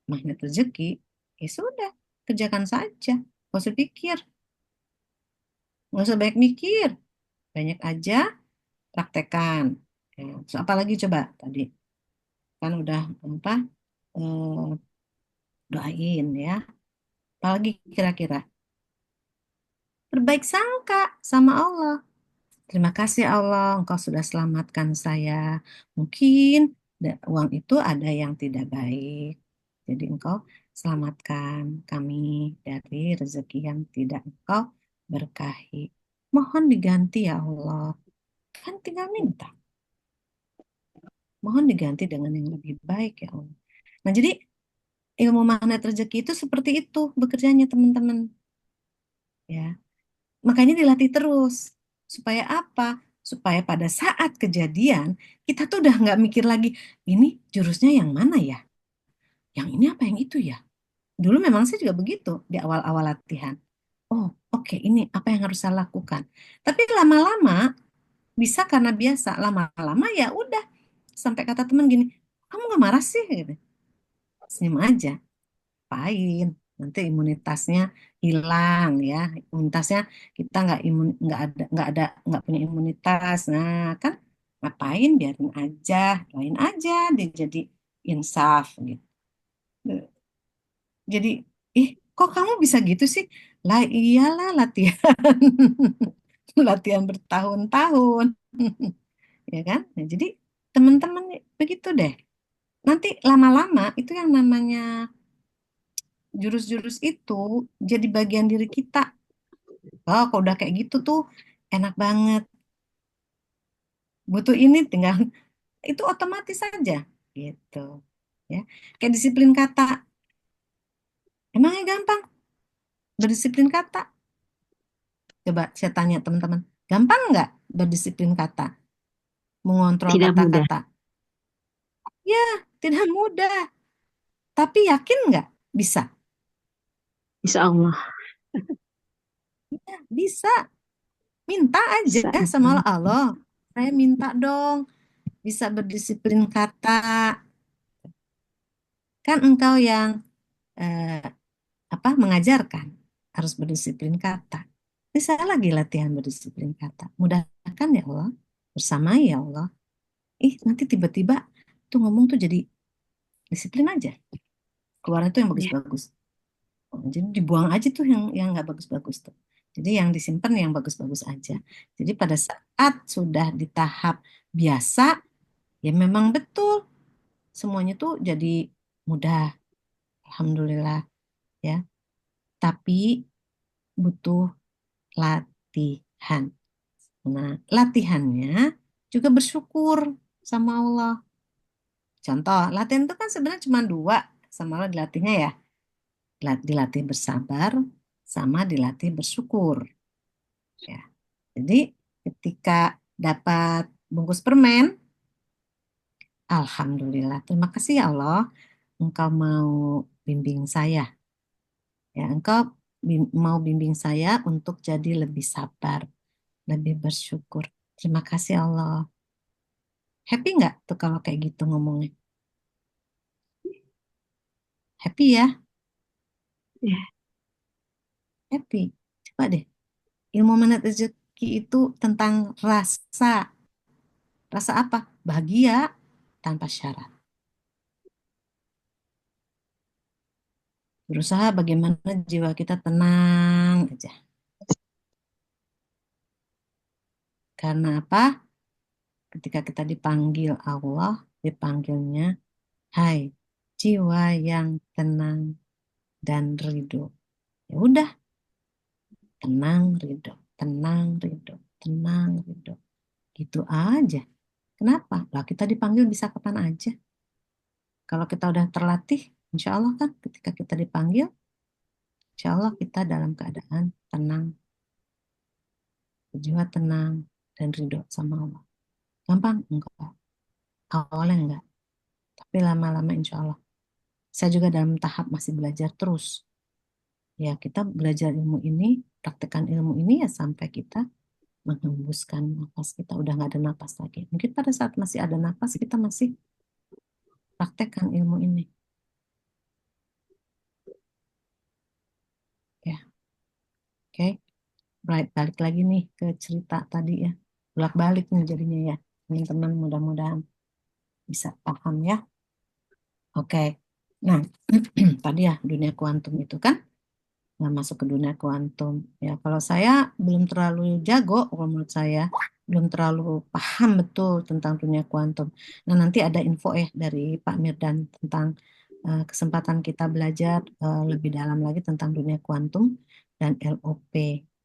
magnet rezeki, ya sudah, kerjakan saja. Gak usah pikir, gak usah banyak mikir, banyak aja praktekan. Ya, terus apalagi coba tadi kan udah apa eh, doain ya. Apalagi kira-kira berbaik sangka sama Allah. Terima kasih Allah, Engkau sudah selamatkan saya. Mungkin uang itu ada yang tidak baik. Jadi Engkau selamatkan kami dari rezeki yang tidak Engkau berkahi. Mohon diganti ya Allah. Kan tinggal minta. Mohon diganti dengan yang lebih baik ya Allah. Nah, jadi ilmu magnet rezeki itu seperti itu bekerjanya teman-teman. Ya, makanya dilatih terus. Supaya apa? Supaya pada saat kejadian, kita tuh udah nggak mikir lagi, ini jurusnya yang mana ya? Yang ini apa yang itu ya? Dulu memang saya juga begitu di awal-awal latihan. Oh, oke, ini apa yang harus saya lakukan? Tapi lama-lama, bisa karena biasa, lama-lama ya udah. Sampai kata teman gini, kamu nggak marah sih? Gitu. Senyum aja. Ngapain nanti imunitasnya hilang ya, imunitasnya kita nggak punya imunitas, nah kan ngapain, biarin aja, doain aja dia jadi insaf gitu. Jadi kok kamu bisa gitu sih, lah iyalah latihan latihan bertahun-tahun ya kan. Nah, jadi teman-teman begitu deh, nanti lama-lama itu yang namanya jurus-jurus itu jadi bagian diri kita. Oh, kalau udah kayak gitu tuh enak banget. Butuh ini tinggal itu otomatis saja gitu. Ya. Kayak disiplin kata. Emangnya gampang berdisiplin kata? Coba saya tanya teman-teman. Gampang nggak berdisiplin kata? Mengontrol
Tidak mudah.
kata-kata? Ya, tidak mudah. Tapi yakin nggak? Bisa.
Insya Allah
Ya, bisa. Minta aja
bisa.
sama Allah. Saya minta dong bisa berdisiplin kata. Kan engkau yang eh, mengajarkan harus berdisiplin kata. Bisa lagi latihan berdisiplin kata. Mudahkan ya Allah, bersama ya Allah. Nanti tiba-tiba tuh ngomong tuh jadi disiplin aja. Keluarnya tuh yang
Ya.
bagus-bagus. Jadi dibuang aja tuh yang nggak bagus-bagus tuh. Jadi yang disimpan yang bagus-bagus aja. Jadi pada saat sudah di tahap biasa, ya memang betul semuanya tuh jadi mudah. Alhamdulillah ya. Tapi butuh latihan. Nah, latihannya juga bersyukur sama Allah. Contoh, latihan itu kan sebenarnya cuma dua sama Allah dilatihnya ya. Dilatih bersabar sama dilatih bersyukur. Ya. Jadi ketika dapat bungkus permen, Alhamdulillah. Terima kasih ya Allah, Engkau mau bimbing saya. Ya, Engkau mau bimbing saya untuk jadi lebih sabar, lebih bersyukur. Terima kasih Allah. Happy nggak tuh kalau kayak gitu ngomongnya? Happy ya,
Ya.
happy. Coba deh, ilmu manat rezeki itu tentang rasa. Rasa apa? Bahagia tanpa syarat. Berusaha bagaimana jiwa kita tenang aja. Karena apa? Ketika kita dipanggil Allah, dipanggilnya, hai, jiwa yang tenang dan ridho. Ya udah, tenang, ridho, tenang, ridho, tenang, ridho. Gitu aja. Kenapa? Lah kita dipanggil bisa kapan aja. Kalau kita udah terlatih, insya Allah kan ketika kita dipanggil, insya Allah kita dalam keadaan tenang, jiwa tenang, dan ridho sama Allah. Gampang? Enggak. Awalnya enggak. Tapi lama-lama insya Allah. Saya juga dalam tahap masih belajar terus. Ya kita belajar ilmu ini, praktekkan ilmu ini ya sampai kita menghembuskan nafas kita. Udah nggak ada nafas lagi. Mungkin pada saat masih ada nafas, kita masih praktekkan ilmu ini. Ya, oke. Right, balik lagi nih ke cerita tadi ya. Bolak-balik nih jadinya ya. Teman-teman mudah-mudahan bisa paham ya. Oke. Nah, tadi ya dunia kuantum itu kan masuk ke dunia kuantum. Ya, kalau saya belum terlalu jago, kalau menurut saya belum terlalu paham betul tentang dunia kuantum. Nah, nanti ada info dari Pak Mirdan tentang kesempatan kita belajar lebih dalam lagi tentang dunia kuantum dan LOP.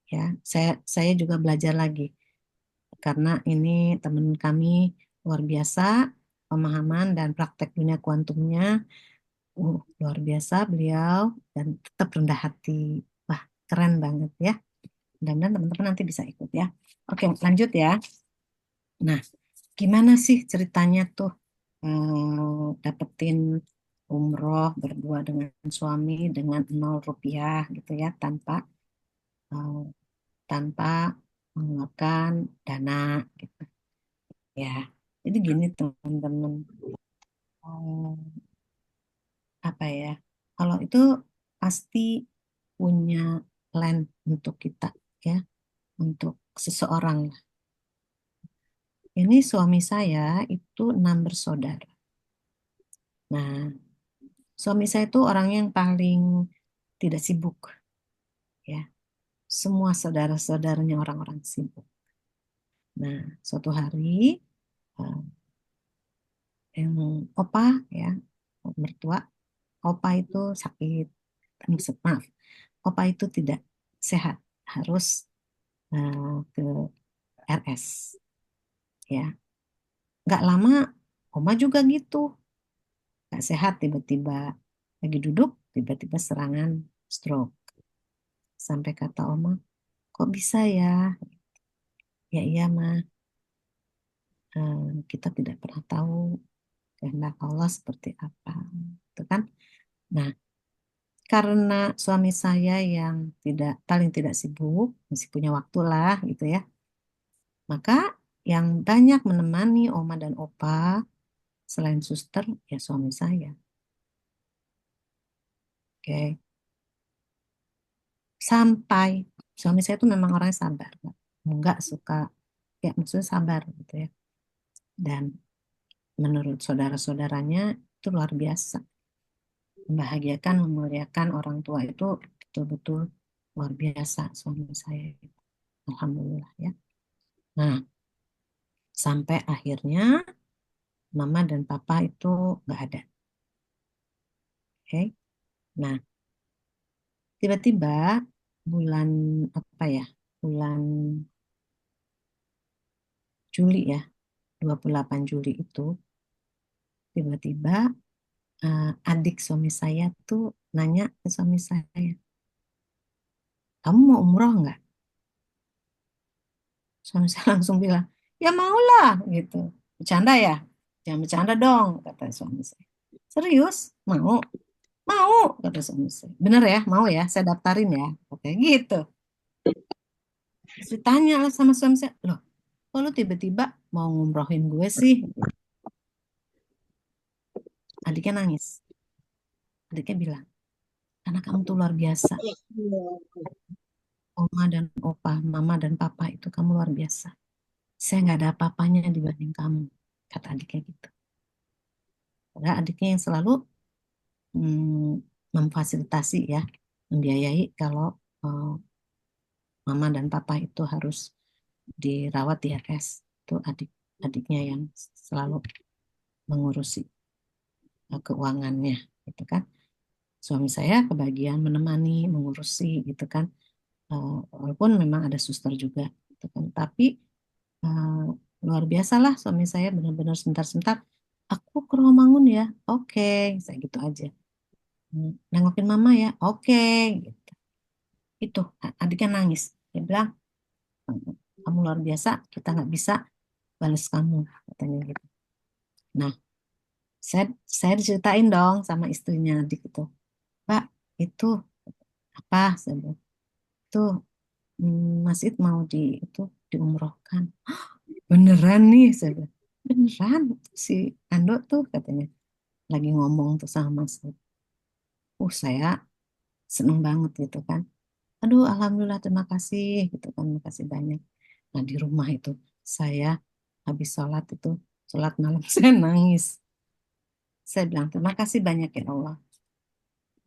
Ya, saya juga belajar lagi karena ini teman kami luar biasa pemahaman dan praktek dunia kuantumnya. Luar biasa beliau dan tetap rendah hati. Wah, keren banget ya. Mudah-mudahan teman-teman nanti bisa ikut ya. Oke, lanjut ya. Nah, gimana sih ceritanya tuh dapetin umroh berdua dengan suami dengan 0 rupiah gitu ya, eh, tanpa mengeluarkan dana gitu ya. Jadi gini teman-teman, eh, apa ya? Kalau itu pasti punya plan untuk kita ya, untuk seseorang. Ini suami saya itu 6 bersaudara. Nah, suami saya itu orangnya yang paling tidak sibuk ya. Semua saudara-saudaranya orang-orang sibuk. Nah, suatu hari eh, yang opa ya, mertua, opa itu sakit. Maaf, opa itu tidak sehat, harus ke RS ya. Nggak lama oma juga gitu, nggak sehat, tiba-tiba lagi duduk tiba-tiba serangan stroke. Sampai kata oma, kok bisa ya? Ya iya mah, kita tidak pernah tahu kehendak Allah seperti apa, itu kan. Nah, karena suami saya yang paling tidak sibuk, masih punya waktu lah gitu ya, maka yang banyak menemani oma dan opa selain suster ya suami saya. Oke, sampai suami saya itu memang orangnya sabar, nggak suka, ya maksudnya sabar gitu ya. Dan menurut saudara-saudaranya itu luar biasa, membahagiakan, memuliakan orang tua itu betul-betul luar biasa suami saya. Alhamdulillah ya. Nah, sampai akhirnya mama dan papa itu nggak ada. Oke. Nah, tiba-tiba bulan apa ya? Bulan Juli ya, 28 Juli itu tiba-tiba adik suami saya tuh nanya ke suami saya, kamu mau umroh nggak? Suami saya langsung bilang, ya maulah gitu. Bercanda ya? Jangan bercanda dong, kata suami saya. Serius? Mau? Mau, kata suami saya. Bener ya, mau ya, saya daftarin ya. Oke, gitu. Terus ditanya lah sama suami saya, loh, kok lu tiba-tiba mau ngumrohin gue sih? Adiknya nangis. Adiknya bilang, karena kamu tuh luar biasa. Oma dan opa, mama dan papa itu kamu luar biasa. Saya nggak ada apa-apanya dibanding kamu, kata adiknya gitu. Padahal adiknya yang selalu memfasilitasi ya, membiayai kalau eh, mama dan papa itu harus dirawat di RS. Itu adiknya yang selalu mengurusi keuangannya, gitu kan. Suami saya kebagian menemani, mengurusi, gitu kan. Walaupun memang ada suster juga, gitu kan. Tapi eh, luar biasa lah suami saya benar-benar sebentar-sebentar. Aku ke Romangun ya, oke, saya gitu aja. Nengokin mama ya, oke, gitu. Itu adiknya nangis. Dia bilang, kamu luar biasa, kita nggak bisa balas kamu, katanya gitu. Nah, saya saya diceritain dong sama istrinya adik itu, Pak, itu apa? Saya bilang, itu Mas It mau itu diumrohkan. Beneran nih, saya bilang. Beneran si Ando tuh katanya lagi ngomong tuh sama Mas It. Saya seneng banget gitu kan. Aduh, alhamdulillah terima kasih gitu kan, terima kasih banyak. Nah di rumah itu saya habis sholat itu, sholat malam saya nangis. Saya bilang terima kasih banyak ya Allah.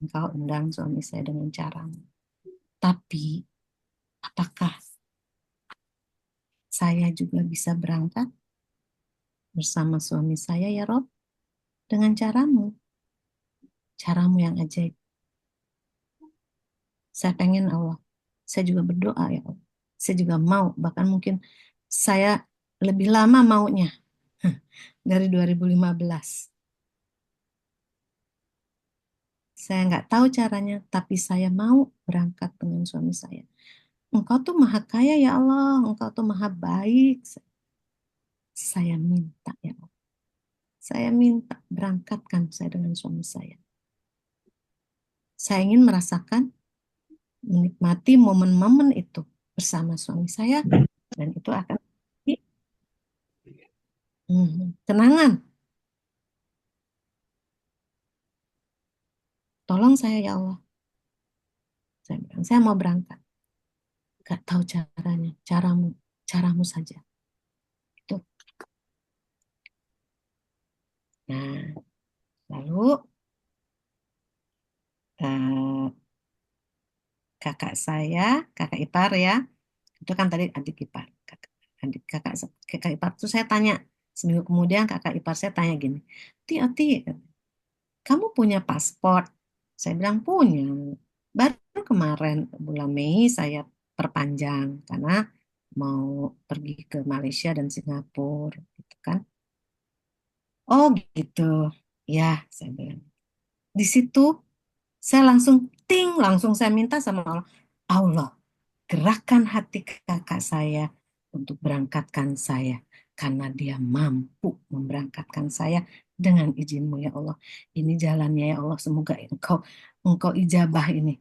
Engkau undang suami saya dengan caramu. Tapi apakah saya juga bisa berangkat bersama suami saya ya Rob? Dengan caramu, caramu yang ajaib. Saya pengen Allah. Saya juga berdoa ya Allah. Saya juga mau, bahkan mungkin saya lebih lama maunya dari 2015. Saya nggak tahu caranya, tapi saya mau berangkat dengan suami saya. Engkau tuh maha kaya ya Allah, Engkau tuh maha baik. Saya minta ya Allah. Saya minta berangkatkan saya dengan suami saya. Saya ingin merasakan, menikmati momen-momen itu bersama suami saya, dan itu akan jadi kenangan. Tolong saya ya Allah. Saya bilang, saya mau berangkat. Gak tahu caranya, caramu saja. Itu. Nah, lalu eh, kakak saya, kakak ipar ya, itu kan tadi adik ipar. Kakak ipar itu saya tanya, seminggu kemudian kakak ipar saya tanya gini, Oti, kamu punya paspor? Saya bilang punya. Baru kemarin bulan Mei saya perpanjang karena mau pergi ke Malaysia dan Singapura, gitu kan. Oh gitu, ya saya bilang. Di situ saya langsung langsung saya minta sama Allah, Allah gerakan hati kakak saya untuk berangkatkan saya karena dia mampu memberangkatkan saya dengan izinmu ya Allah. Ini jalannya ya Allah, semoga engkau engkau ijabah ini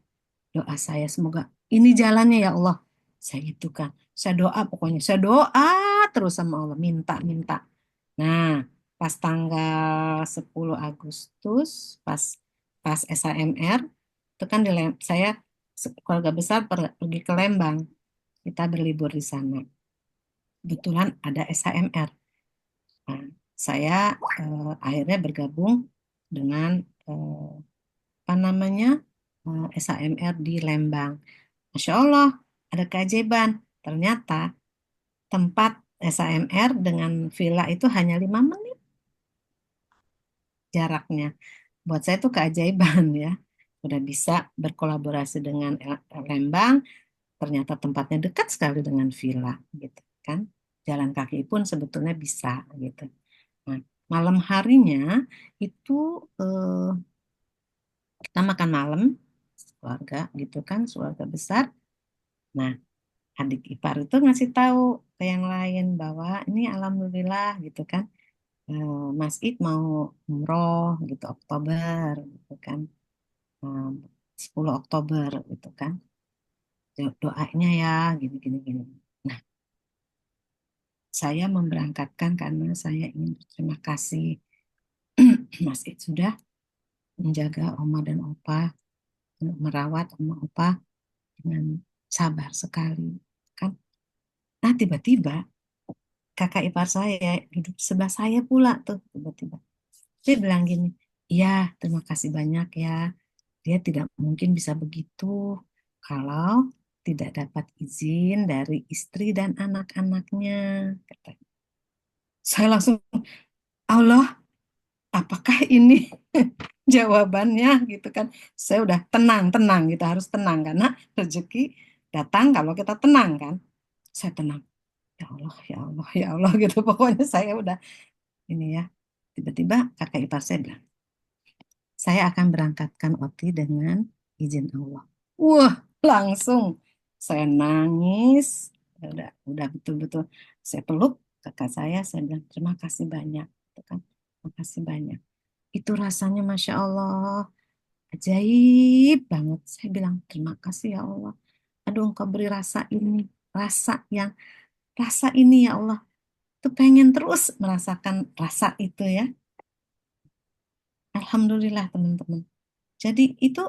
doa saya, semoga ini jalannya ya Allah. Saya gitu kan, saya doa, pokoknya saya doa terus sama Allah, minta. Nah, pas tanggal 10 Agustus, pas pas SAMR, itu kan saya keluarga besar pergi ke Lembang. Kita berlibur di sana. Kebetulan ada SHMR. Nah, saya akhirnya bergabung dengan eh, apa namanya SHMR di Lembang. Masya Allah, ada keajaiban. Ternyata tempat SHMR dengan villa itu hanya 5 menit jaraknya. Buat saya itu keajaiban ya. Udah bisa berkolaborasi dengan Lembang, ternyata tempatnya dekat sekali dengan villa gitu kan. Jalan kaki pun sebetulnya bisa gitu. Nah, malam harinya itu eh, kita makan malam keluarga gitu kan, keluarga besar. Nah, adik ipar itu ngasih tahu ke yang lain bahwa ini alhamdulillah gitu kan, Mas Id mau umroh gitu Oktober gitu kan. Eh, 10 Oktober gitu kan. Doanya ya gini gini gini. Nah, saya memberangkatkan karena saya ingin berterima kasih Mas Id sudah menjaga oma dan opa, merawat oma opa dengan sabar sekali. Kan? Nah, tiba-tiba kakak ipar saya duduk sebelah saya pula tuh tiba-tiba. Dia bilang gini, iya terima kasih banyak ya. Dia tidak mungkin bisa begitu kalau tidak dapat izin dari istri dan anak-anaknya. Katanya. Saya langsung, Allah, apakah ini jawabannya gitu kan? Saya udah tenang, tenang gitu, harus tenang karena rezeki datang kalau kita tenang kan. Saya tenang. Ya Allah, ya Allah, ya Allah gitu. Pokoknya saya udah ini ya. Tiba-tiba kakak ipar saya bilang, saya akan berangkatkan Oti dengan izin Allah. Wah, langsung saya nangis. Udah betul-betul saya peluk kakak saya bilang terima kasih banyak. Gitu kan. Terima kasih banyak. Itu rasanya Masya Allah, ajaib banget. Saya bilang terima kasih ya Allah. Aduh, engkau beri rasa ini, rasa yang rasa ini ya Allah. Tuh pengen terus merasakan rasa itu ya. Alhamdulillah teman-teman. Jadi itu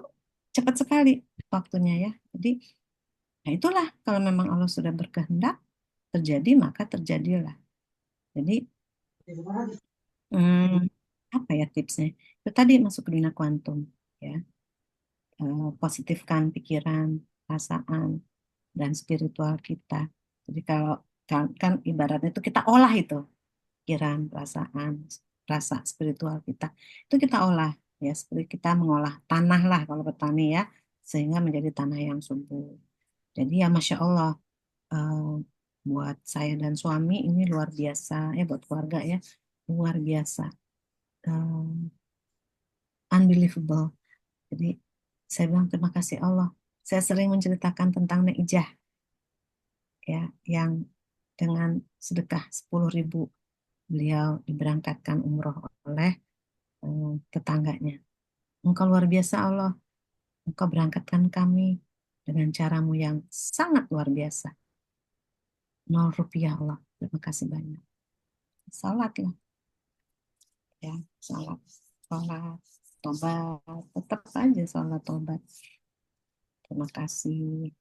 cepat sekali waktunya ya. Jadi nah itulah kalau memang Allah sudah berkehendak terjadi maka terjadilah. Jadi hmm, apa ya tipsnya? Itu tadi masuk ke dunia kuantum ya. Positifkan pikiran, perasaan dan spiritual kita. Jadi kalau kan ibaratnya itu kita olah itu pikiran, perasaan, rasa spiritual kita. Itu kita olah ya seperti kita mengolah tanah lah kalau petani ya sehingga menjadi tanah yang subur. Jadi ya Masya Allah eh, buat saya dan suami ini luar biasa ya buat keluarga ya luar biasa. Unbelievable. Jadi saya bilang terima kasih Allah. Saya sering menceritakan tentang Neijah ya yang dengan sedekah 10.000 beliau diberangkatkan umroh oleh tetangganya. Engkau luar biasa Allah. Engkau berangkatkan kami dengan caramu yang sangat luar biasa. 0 rupiah Allah. Terima kasih banyak. Salat lah ya. Salat. Salat. Tobat. Tetap aja salat tobat. Terima kasih.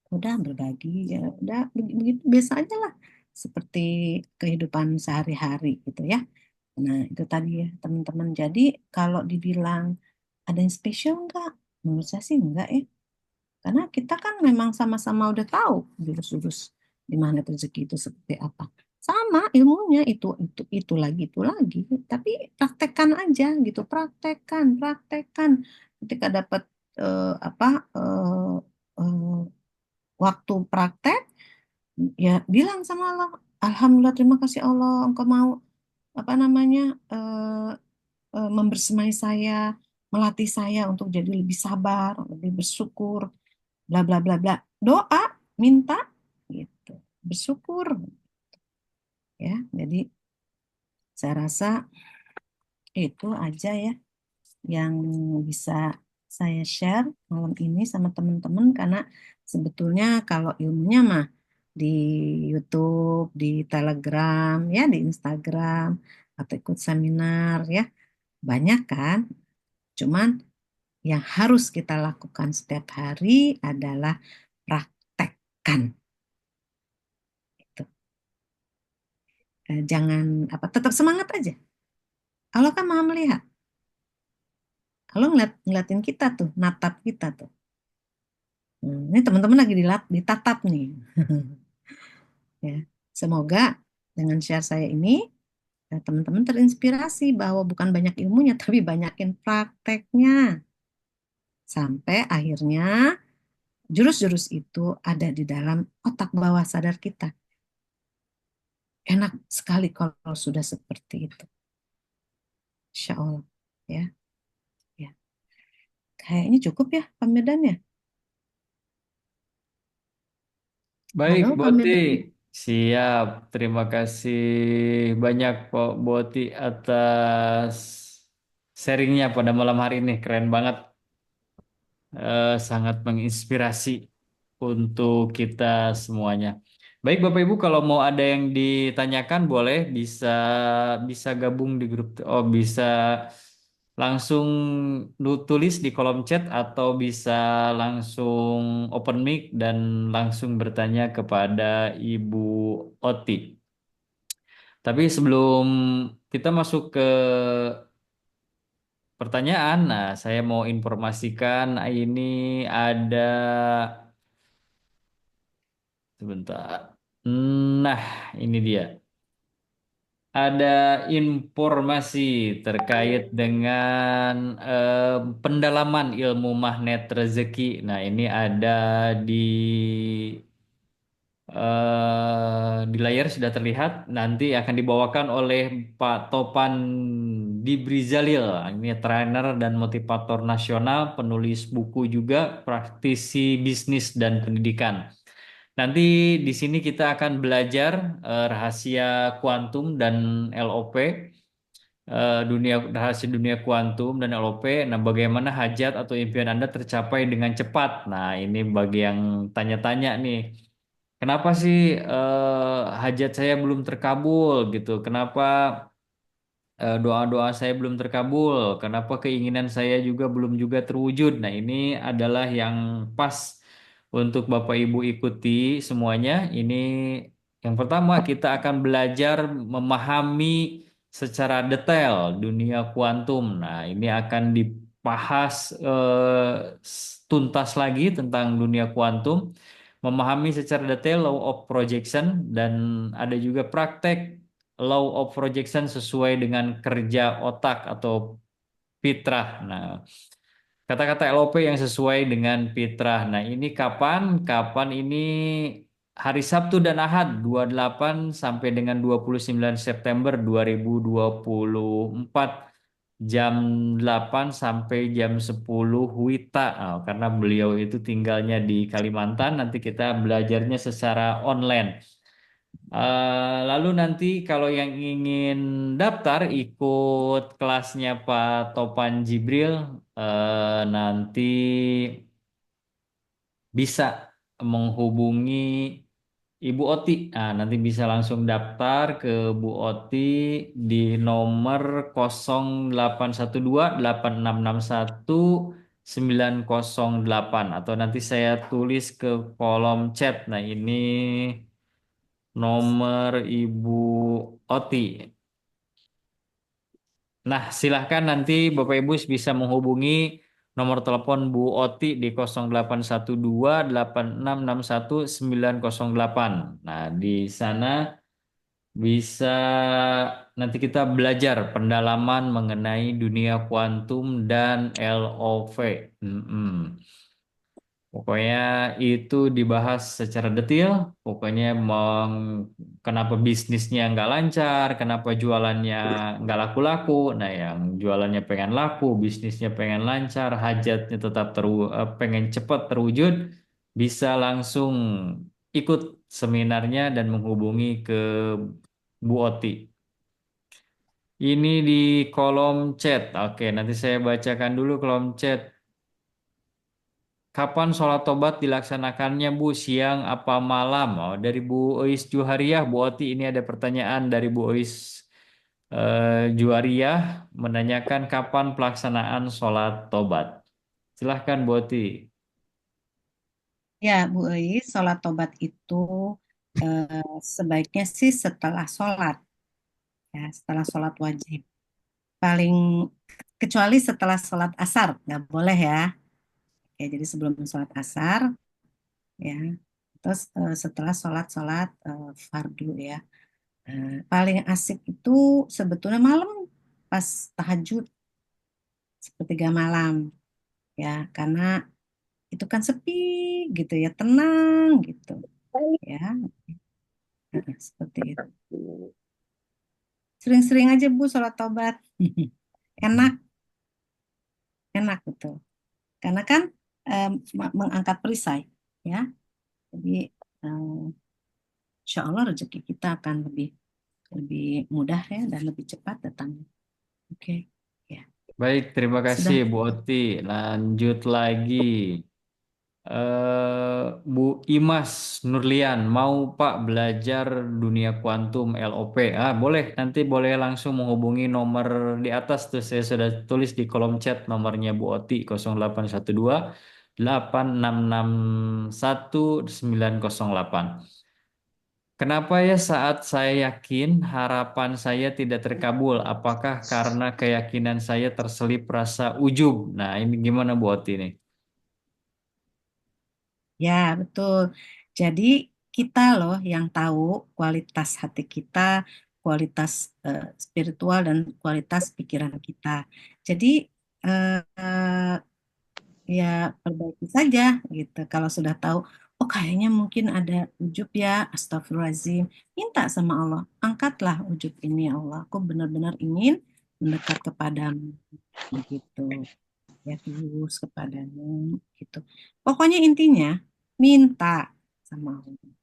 Udah berbagi ya udah begitu biasa aja lah seperti kehidupan sehari-hari gitu ya. Nah itu tadi ya teman-teman. Jadi kalau dibilang ada yang spesial enggak? Menurut saya sih enggak ya. Karena kita kan memang sama-sama udah tahu jurus-jurus di mana rezeki itu seperti apa. Sama ilmunya itu lagi. Tapi praktekkan aja gitu, praktekkan, praktekkan. Ketika dapat apa eh, waktu praktek, ya bilang sama Allah, Alhamdulillah terima kasih Allah, Engkau mau apa namanya membersamai saya, melatih saya untuk jadi lebih sabar, lebih bersyukur, bla bla bla bla. Doa, minta gitu. Bersyukur ya. Jadi saya rasa itu aja ya yang bisa saya share malam ini sama teman-teman karena sebetulnya kalau ilmunya mah di YouTube, di Telegram, ya di Instagram atau ikut seminar ya banyak kan. Cuman yang harus kita lakukan setiap hari adalah praktekkan. Gitu. Jangan apa tetap semangat aja. Allah kan maha melihat. Allah ngeliatin kita tuh, natap kita tuh. Ini teman-teman lagi ditatap nih. Ya, semoga dengan share saya ini teman-teman terinspirasi bahwa bukan banyak ilmunya tapi banyakin prakteknya sampai akhirnya jurus-jurus itu ada di dalam otak bawah sadar kita. Enak sekali kalau sudah seperti itu. Insya Allah. Ya, ya. Kayaknya cukup ya Pak Medan ya.
Baik,
Halo Pak
Boti.
Medan.
Siap. Terima kasih banyak, Pak Boti, atas sharingnya pada malam hari ini. Keren banget. Sangat menginspirasi untuk kita semuanya. Baik, Bapak Ibu, kalau mau ada yang ditanyakan, boleh bisa bisa gabung di grup. Oh, bisa langsung lu tulis di kolom chat atau bisa langsung open mic dan langsung bertanya kepada Ibu Oti. Tapi sebelum kita masuk ke pertanyaan, nah saya mau informasikan ini ada sebentar. Nah, ini dia. Ada informasi terkait dengan pendalaman ilmu magnet rezeki. Nah, ini ada di di layar sudah terlihat. Nanti akan dibawakan oleh Pak Topan Dibrizalil. Ini trainer dan motivator nasional, penulis buku juga, praktisi bisnis dan pendidikan. Nanti di sini kita akan belajar rahasia kuantum dan LOP, dunia rahasia dunia kuantum dan LOP. Nah, bagaimana hajat atau impian Anda tercapai dengan cepat? Nah, ini bagi yang tanya-tanya nih, kenapa sih hajat saya belum terkabul gitu? Kenapa doa-doa saya belum terkabul? Kenapa keinginan saya juga belum juga terwujud? Nah, ini adalah yang pas untuk Bapak Ibu ikuti semuanya. Ini yang pertama kita akan belajar memahami secara detail dunia kuantum. Nah, ini akan dibahas tuntas lagi tentang dunia kuantum, memahami secara detail law of projection dan ada juga praktek law of projection sesuai dengan kerja otak atau fitrah. Nah, kata-kata LOP yang sesuai dengan fitrah. Nah, ini kapan? Kapan ini hari Sabtu dan Ahad 28 sampai dengan 29 September 2024 jam 8 sampai jam 10 WITA. Oh, karena beliau itu tinggalnya di Kalimantan, nanti kita belajarnya secara online. Lalu nanti kalau yang ingin daftar ikut kelasnya Pak Topan Jibril, nanti bisa menghubungi Ibu Oti. Nah, nanti bisa langsung daftar ke Bu Oti di nomor 0812 8661 908 atau nanti saya tulis ke kolom chat. Nah, ini nomor Ibu Oti. Nah, silahkan nanti Bapak Ibu bisa menghubungi nomor telepon Bu Oti di 0812 8661 908. Nah, di sana bisa nanti kita belajar pendalaman mengenai dunia kuantum dan LOV. Mm-mm. Pokoknya itu dibahas secara detail. Pokoknya kenapa bisnisnya nggak lancar, kenapa jualannya nggak laku-laku. Nah, yang jualannya pengen laku, bisnisnya pengen lancar, hajatnya tetap pengen cepat terwujud, bisa langsung ikut seminarnya dan menghubungi ke Bu Oti. Ini di kolom chat. Oke, nanti saya bacakan dulu kolom chat. Kapan sholat tobat dilaksanakannya Bu? Siang apa malam? Oh, dari Bu Ois Juhariah, Bu Oti ini ada pertanyaan dari Bu Ois Juhariah menanyakan kapan pelaksanaan sholat tobat. Silahkan Bu Oti.
Ya, Bu Eis, sholat tobat itu sebaiknya sih setelah sholat, ya, setelah sholat wajib. Paling kecuali setelah sholat asar, nggak boleh ya. Ya, jadi sebelum sholat asar, ya. Terus setelah sholat-sholat fardu ya. Paling asik itu sebetulnya malam pas tahajud sepertiga malam, ya, karena itu kan sepi gitu ya, tenang gitu, ya. Seperti itu. Sering-sering aja Bu sholat tobat. Enak, enak betul. Karena kan mengangkat perisai, ya. Jadi eh, insya Allah rezeki kita akan lebih lebih mudah ya dan lebih cepat datangnya. Oke, ya.
Baik, terima kasih
Sudah.
Bu Oti. Lanjut lagi. Bu Imas Nurlian, mau Pak belajar dunia kuantum LOP? Ah, boleh. Nanti boleh langsung menghubungi nomor di atas tuh. Saya sudah tulis di kolom chat nomornya Bu Oti 0812 8661908. Kenapa ya saat saya yakin harapan saya tidak terkabul? Apakah karena keyakinan saya terselip rasa ujub? Nah, ini gimana Bu Oti nih?
Ya, betul. Jadi kita loh yang tahu kualitas hati kita, kualitas spiritual dan kualitas pikiran kita. Jadi ya perbaiki saja gitu. Kalau sudah tahu, oh kayaknya mungkin ada ujub ya, astagfirullahaladzim. Minta sama Allah, angkatlah ujub ini ya Allah. Aku benar-benar ingin mendekat kepadamu gitu. Ya tulus kepadamu gitu. Pokoknya intinya minta sama Allah.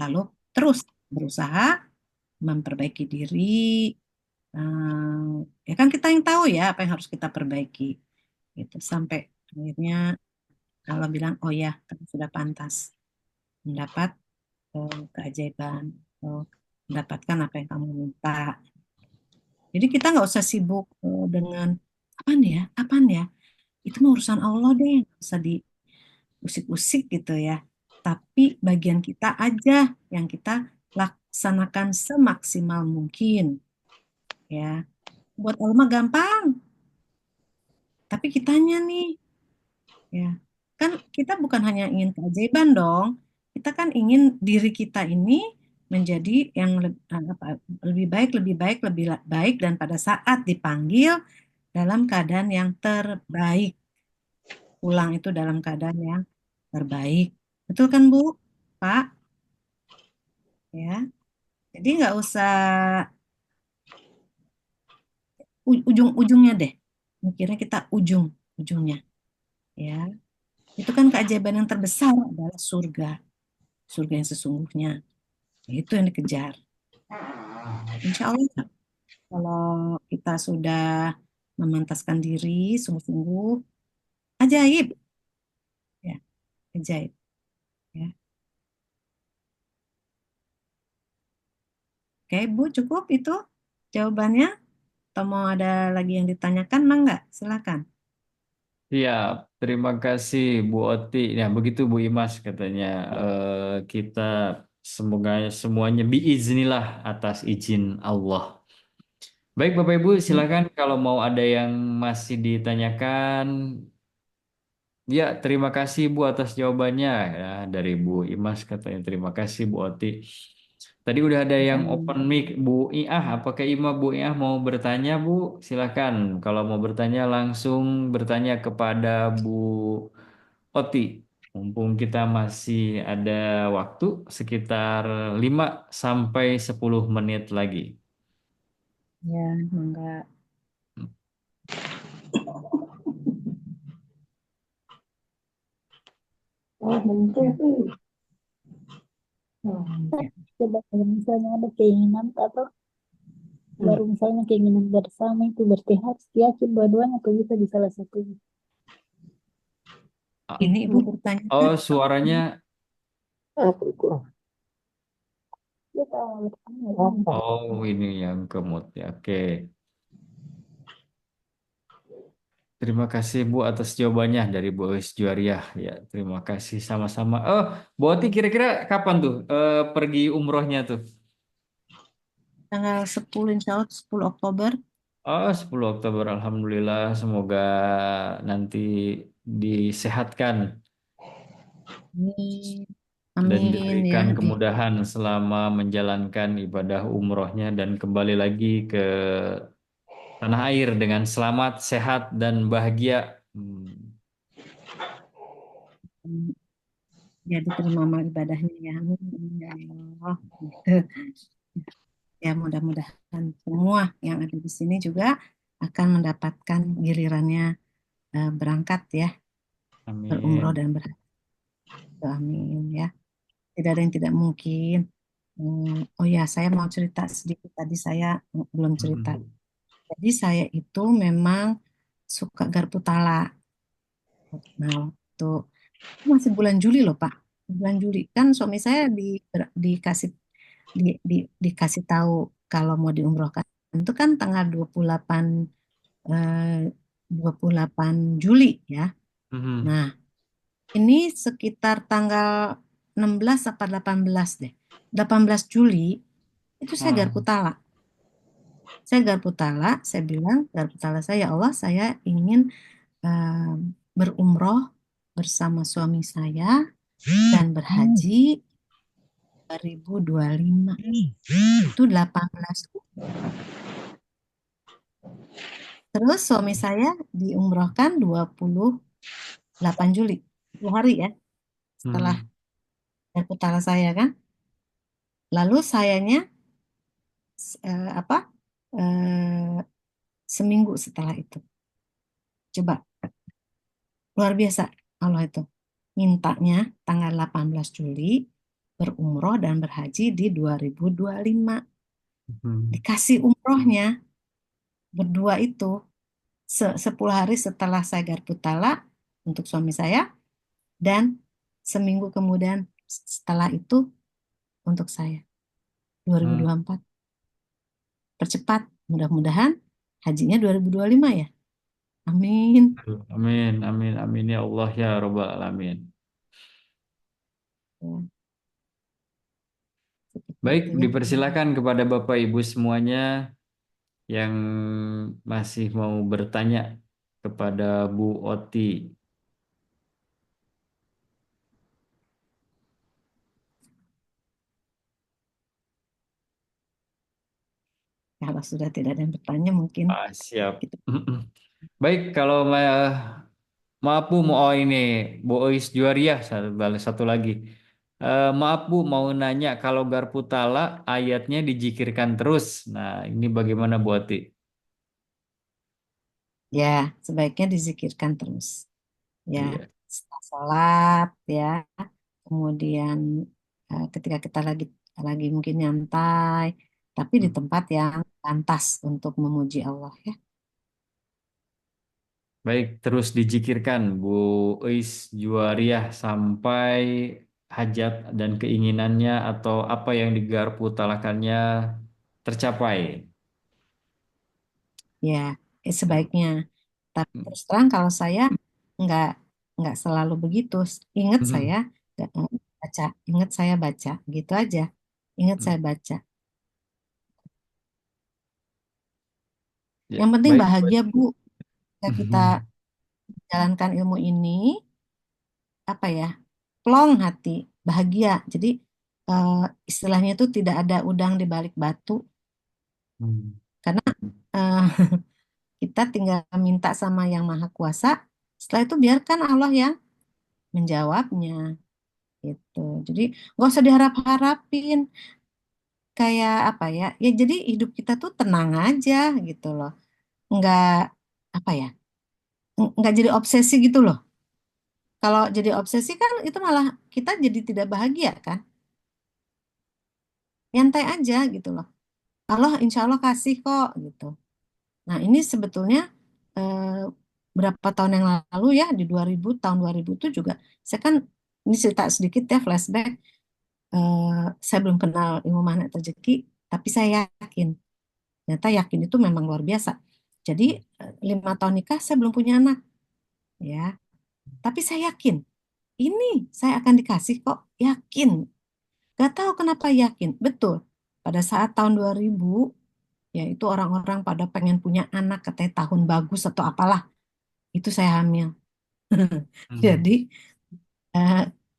Lalu terus berusaha memperbaiki diri. Ya kan kita yang tahu ya apa yang harus kita perbaiki gitu sampai akhirnya kalau bilang oh ya kamu sudah pantas mendapat keajaiban atau mendapatkan apa yang kamu minta. Jadi kita nggak usah sibuk dengan kapan ya, kapan ya. Itu mah urusan Allah deh, nggak usah diusik-usik gitu ya. Tapi bagian kita aja yang kita laksanakan semaksimal mungkin ya. Buat Allah mah gampang, tapi kitanya nih ya. Kan kita bukan hanya ingin keajaiban dong. Kita kan ingin diri kita ini menjadi yang lebih baik, lebih baik, lebih baik dan pada saat dipanggil dalam keadaan yang terbaik. Pulang itu dalam keadaan yang terbaik. Betul kan Bu? Pak? Ya. Jadi nggak usah ujung-ujungnya deh. Mikirnya kita ujungnya. Ya. Itu kan keajaiban yang terbesar adalah surga. Surga yang sesungguhnya. Itu yang dikejar. Insya Allah kalau kita sudah memantaskan diri sungguh-sungguh, ajaib. Ya, ajaib. Ya. Oke, Bu, cukup itu jawabannya. Atau mau ada lagi yang ditanyakan, Mangga? Silakan.
Ya, terima kasih Bu Oti. Ya, begitu Bu Imas katanya. Kita semoga semuanya biiznillah atas izin Allah. Baik Bapak Ibu, silakan kalau mau ada yang masih ditanyakan. Ya, terima kasih Bu atas jawabannya ya dari Bu Imas katanya. Terima kasih Bu Oti. Tadi udah ada yang open mic Bu Iah. Apakah Bu Iah mau bertanya Bu? Silakan. Kalau mau bertanya langsung bertanya kepada Bu Oti. Mumpung kita masih ada waktu sekitar 5 sampai 10 menit lagi.
Ya, Mangga.
Oh, mungkin
Ya.
sih.
Ya.
Coba kalau misalnya ada keinginan atau baru misalnya keinginan bersama itu berarti harus yakin dua-duanya tuh bisa di salah satunya.
Ini Ibu bertanya.
Oh, suaranya.
Aku kurang. Kita bersama.
Oh, ini yang kemut ya. Oke. Terima kasih Bu atas jawabannya dari Bu Eus Juariah. Ya, terima kasih sama-sama. Oh, Bu Oti kira-kira kapan tuh pergi umrohnya tuh?
Tanggal 10, insya Allah 10 Oktober.
Oh, 10 Oktober. Alhamdulillah. Semoga nanti disehatkan
Amin.
dan
Amin ya.
diberikan kemudahan selama menjalankan ibadah umrohnya dan kembali lagi ke tanah air dengan selamat, sehat, dan bahagia.
Ya diterima amal ibadahnya ya. Amin. Amin, ya Allah. Gitu. Ya mudah-mudahan semua yang ada di sini juga akan mendapatkan gilirannya berangkat ya, berumroh
Amin.
dan berhaji. Amin ya. Tidak ada yang tidak mungkin. Oh ya, saya mau cerita sedikit. Tadi saya belum cerita. Jadi saya itu memang suka garpu tala. Nah, waktu Masih bulan Juli loh, Pak. Bulan Juli. Kan suami saya dikasih dikasih tahu kalau mau diumrohkan itu kan tanggal 28 eh, 28 Juli ya.
Mhm.
Nah, ini sekitar tanggal 16 apa 18 deh. 18 Juli itu saya
Ah,
garpu tala. Saya garpu tala, saya bilang garpu tala saya, ya Allah, saya ingin eh, berumroh bersama suami saya dan berhaji 2025. Itu 18. Terus suami saya diumrohkan 28 Juli. 10 hari ya setelah
hmm.
garpu tala saya kan. Lalu sayanya apa? eh, Seminggu setelah itu. Coba luar biasa Allah itu. Mintanya tanggal 18 Juli berumroh dan berhaji di 2025.
Hmm.
Dikasih umrohnya berdua itu 10 hari setelah saya garpu tala untuk suami saya dan seminggu kemudian setelah itu untuk saya
Hmm.
2024. Percepat, mudah-mudahan hajinya 2025 ya. Amin.
Amin, amin, amin ya Allah ya Rabbal Alamin.
Ya, seperti
Baik,
itu ya.
dipersilakan kepada Bapak Ibu semuanya yang masih mau bertanya kepada Bu Oti.
Kalau sudah tidak ada yang bertanya mungkin
Ah, siap.
kita.
Baik, kalau maaf Bu, mau ini Bu Ois Juariah, balas satu lagi. Maaf Bu, mau nanya kalau Garpu Tala ayatnya dijikirkan terus. Nah, ini bagaimana Bu Oti?
Ya, sebaiknya dizikirkan terus. Ya,
Iya.
setelah sholat ya, kemudian ketika kita lagi mungkin nyantai, tapi di tempat yang pantas untuk memuji Allah ya.
Baik, terus dijikirkan Bu Ois Juariah sampai hajat dan keinginannya atau apa yang digarpu talakannya tercapai.
Ya, sebaiknya. Tapi terus terang kalau saya nggak nggak selalu begitu. Ingat saya baca, ingat saya baca, gitu aja. Ingat saya baca.
Ya,
Yang penting
baik.
bahagia Bu, ketika kita jalankan ilmu ini, apa ya, plong hati, bahagia. Jadi eh, istilahnya itu tidak ada udang di balik batu, karena eh, kita tinggal minta sama Yang Maha Kuasa. Setelah itu biarkan Allah yang menjawabnya, gitu. Jadi nggak usah diharap-harapin. Kayak apa ya? Ya jadi hidup kita tuh tenang aja gitu loh. Nggak apa ya? Nggak jadi obsesi gitu loh. Kalau jadi obsesi kan itu malah kita jadi tidak bahagia kan? Nyantai aja gitu loh. Allah insya Allah kasih kok gitu. Nah ini sebetulnya eh, berapa tahun yang lalu ya di 2000 tahun 2000 itu juga saya kan ini cerita sedikit ya flashback. Eh, saya belum kenal ilmu magnet rezeki, tapi saya yakin. Ternyata yakin itu memang luar biasa. Jadi 5 tahun nikah saya belum punya anak ya, tapi saya yakin ini saya akan dikasih kok, yakin. Gak tahu kenapa yakin, betul. Pada saat tahun 2000 ya itu orang-orang pada pengen punya anak katanya tahun bagus atau apalah, itu saya hamil. Jadi eh,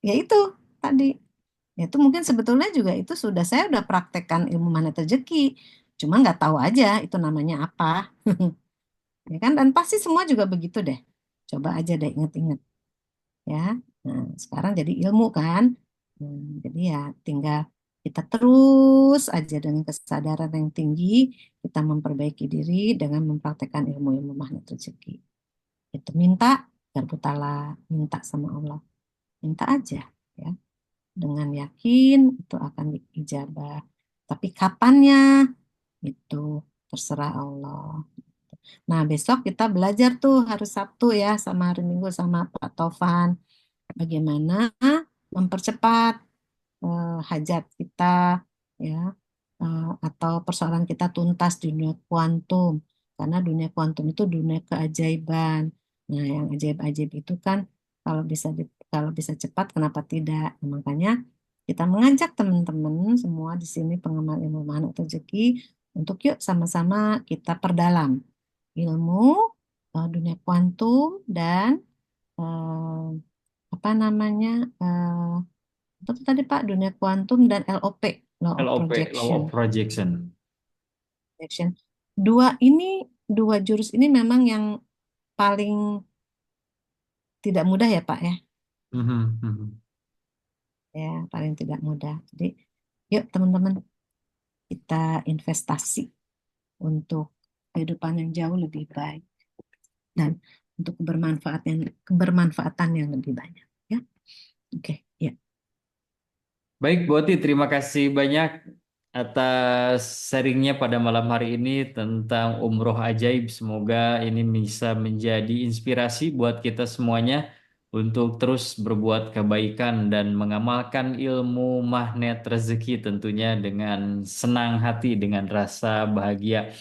ya itu tadi, ya itu mungkin sebetulnya juga itu sudah saya udah praktekkan ilmu magnet rezeki, cuma nggak tahu aja itu namanya apa. Ya kan, dan pasti semua juga begitu deh. Coba aja deh inget-inget ya. Nah, sekarang jadi ilmu kan. Jadi ya tinggal kita terus aja dengan kesadaran yang tinggi, kita memperbaiki diri dengan mempraktekkan ilmu-ilmu magnet rezeki. Itu minta, berbutala, minta sama Allah. Minta aja ya. Dengan yakin itu akan diijabah. Tapi kapannya itu terserah Allah. Nah, besok kita belajar tuh hari Sabtu ya sama hari Minggu sama Pak Tovan. bagaimana mempercepat hajat kita, ya, atau persoalan kita tuntas di dunia kuantum, karena dunia kuantum itu dunia keajaiban. Nah, yang ajaib-ajaib itu kan kalau bisa cepat, kenapa tidak? Nah, makanya kita mengajak teman-teman semua di sini penggemar ilmu makhluk rezeki untuk yuk sama-sama kita perdalam ilmu dunia kuantum dan eh, apa namanya apa tuh tadi Pak, dunia kuantum dan LOP, Law of
LOP, Law
Projection.
of Projection.
Projection. Dua jurus ini memang yang paling tidak mudah ya Pak ya,
Mhm, mhm.
ya paling tidak mudah. Jadi yuk teman-teman kita investasi untuk kehidupan yang jauh lebih baik dan untuk kebermanfaatan yang lebih banyak. Ya, oke, ya.
Baik, Bu Oti, terima kasih banyak atas sharingnya pada malam hari ini tentang umroh ajaib. Semoga ini bisa menjadi inspirasi buat kita semuanya untuk terus berbuat kebaikan dan mengamalkan ilmu magnet rezeki tentunya dengan senang hati, dengan rasa bahagia.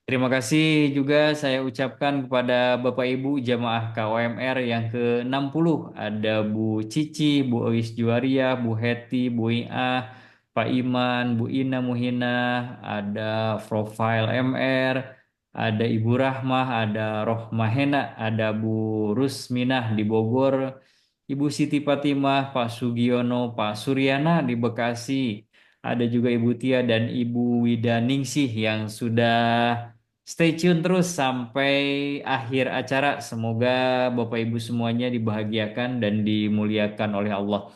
Terima kasih juga saya ucapkan kepada Bapak Ibu jamaah KOMR yang ke-60. Ada Bu Cici, Bu Ois Juwaria, Bu Heti, Bu Ia, Pak Iman, Bu Ina Muhina, ada Profile MR, ada Ibu Rahmah, ada Rohmahena, ada Bu Rusminah di Bogor, Ibu Siti Fatimah, Pak Sugiono, Pak Suryana di Bekasi, ada juga Ibu Tia dan Ibu Widaningsih yang sudah stay tune terus sampai akhir acara. Semoga Bapak Ibu semuanya dibahagiakan dan dimuliakan oleh Allah.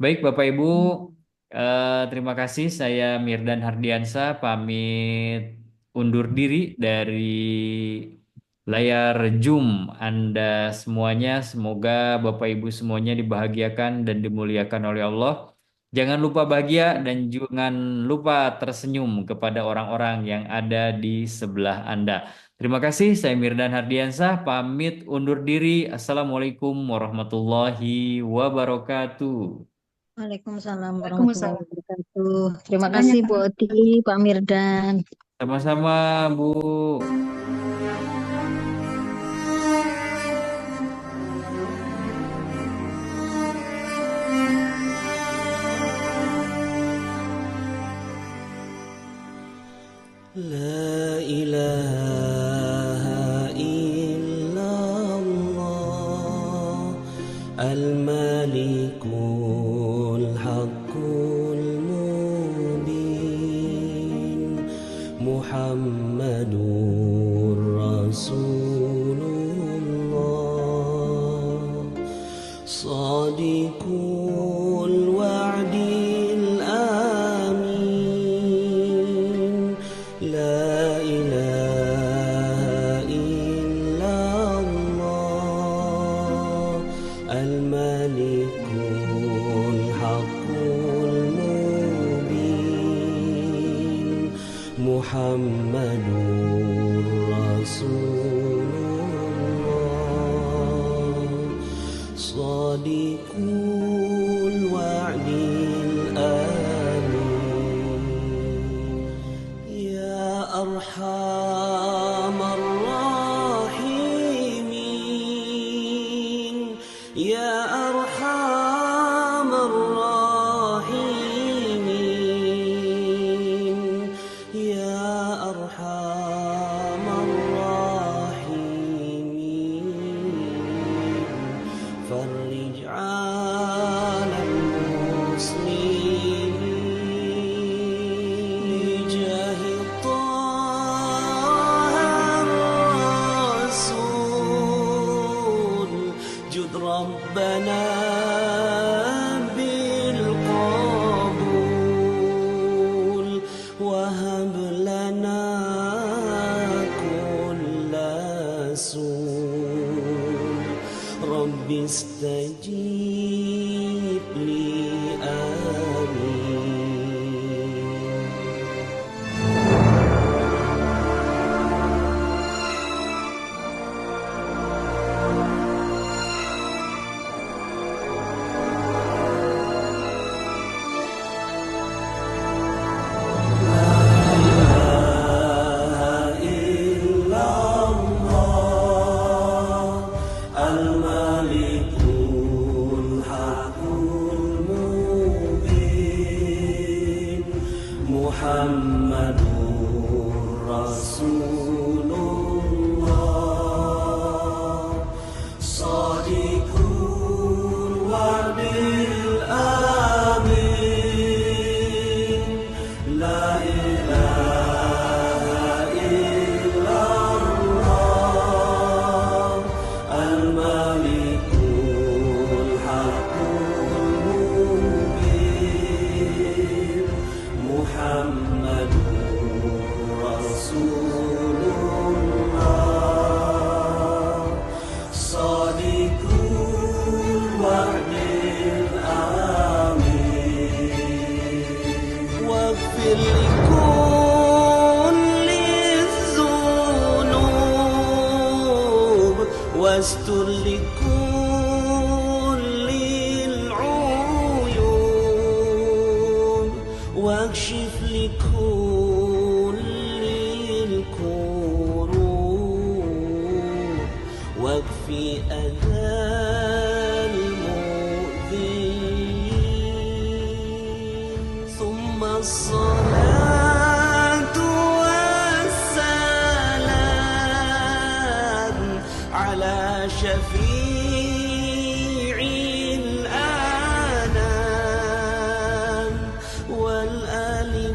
Baik Bapak Ibu, terima kasih. Saya Mirdan Hardiansa pamit undur diri dari layar Zoom Anda semuanya. Semoga Bapak Ibu semuanya dibahagiakan dan dimuliakan oleh Allah. Jangan lupa bahagia dan jangan lupa tersenyum kepada orang-orang yang ada di sebelah Anda. Terima kasih, saya Mirdan Hardiansah, pamit undur diri. Assalamualaikum warahmatullahi wabarakatuh.
Waalaikumsalam warahmatullahi
Waalaikumsalam.
wabarakatuh. Terima
Banyak
kasih Bu
Pak.
Oti, Pak Mirdan.
Sama-sama, Bu.
لا إله إلا الله الملك الحق المبين محمد رسول الله صادق الوعد الآمين لا إله إلا الله الملك الحق المبين محمد رسول الله صادق الوعد الآمين يا أرحم الراحمين يا أرحم الراحمين يا أرحم الراحمين فرج على المسلمين بجاه طه الرسول جد ربنا بالقبول وهب لنا كل سوء رب استجيب لي آمين Muhammadur Rasulullah Sadiqul wa'dil amin La ilaha illallah Al-Malikul Haqqul Mubin Muhammadur Rasulullah Sadiqul wa'dil amin Waghfir likulli dhunub Wastur likulli al-uyub Wakshif likulli al-kurub Wakfi adhal mu'dhin Thumma as-salatu was-salam Ala syafi'il anam Wal ali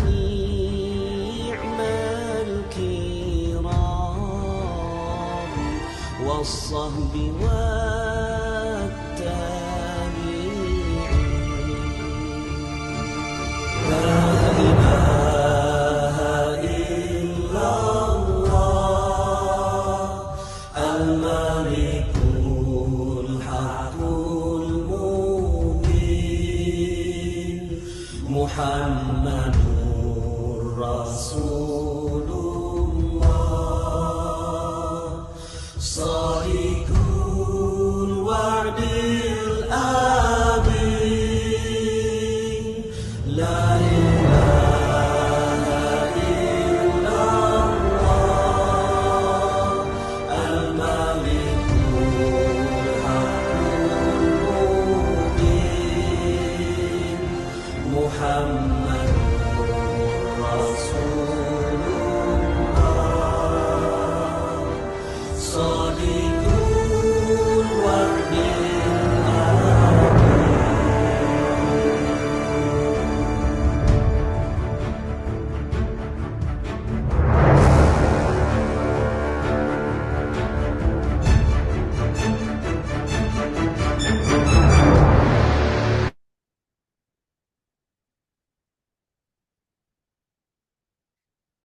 ni'mal kiram Was-sahbi wat-tabi'in La ilaha illallah Al-Malikul Haqqul Mubin Muhammadur Rasulullah Sadiqul wa'dil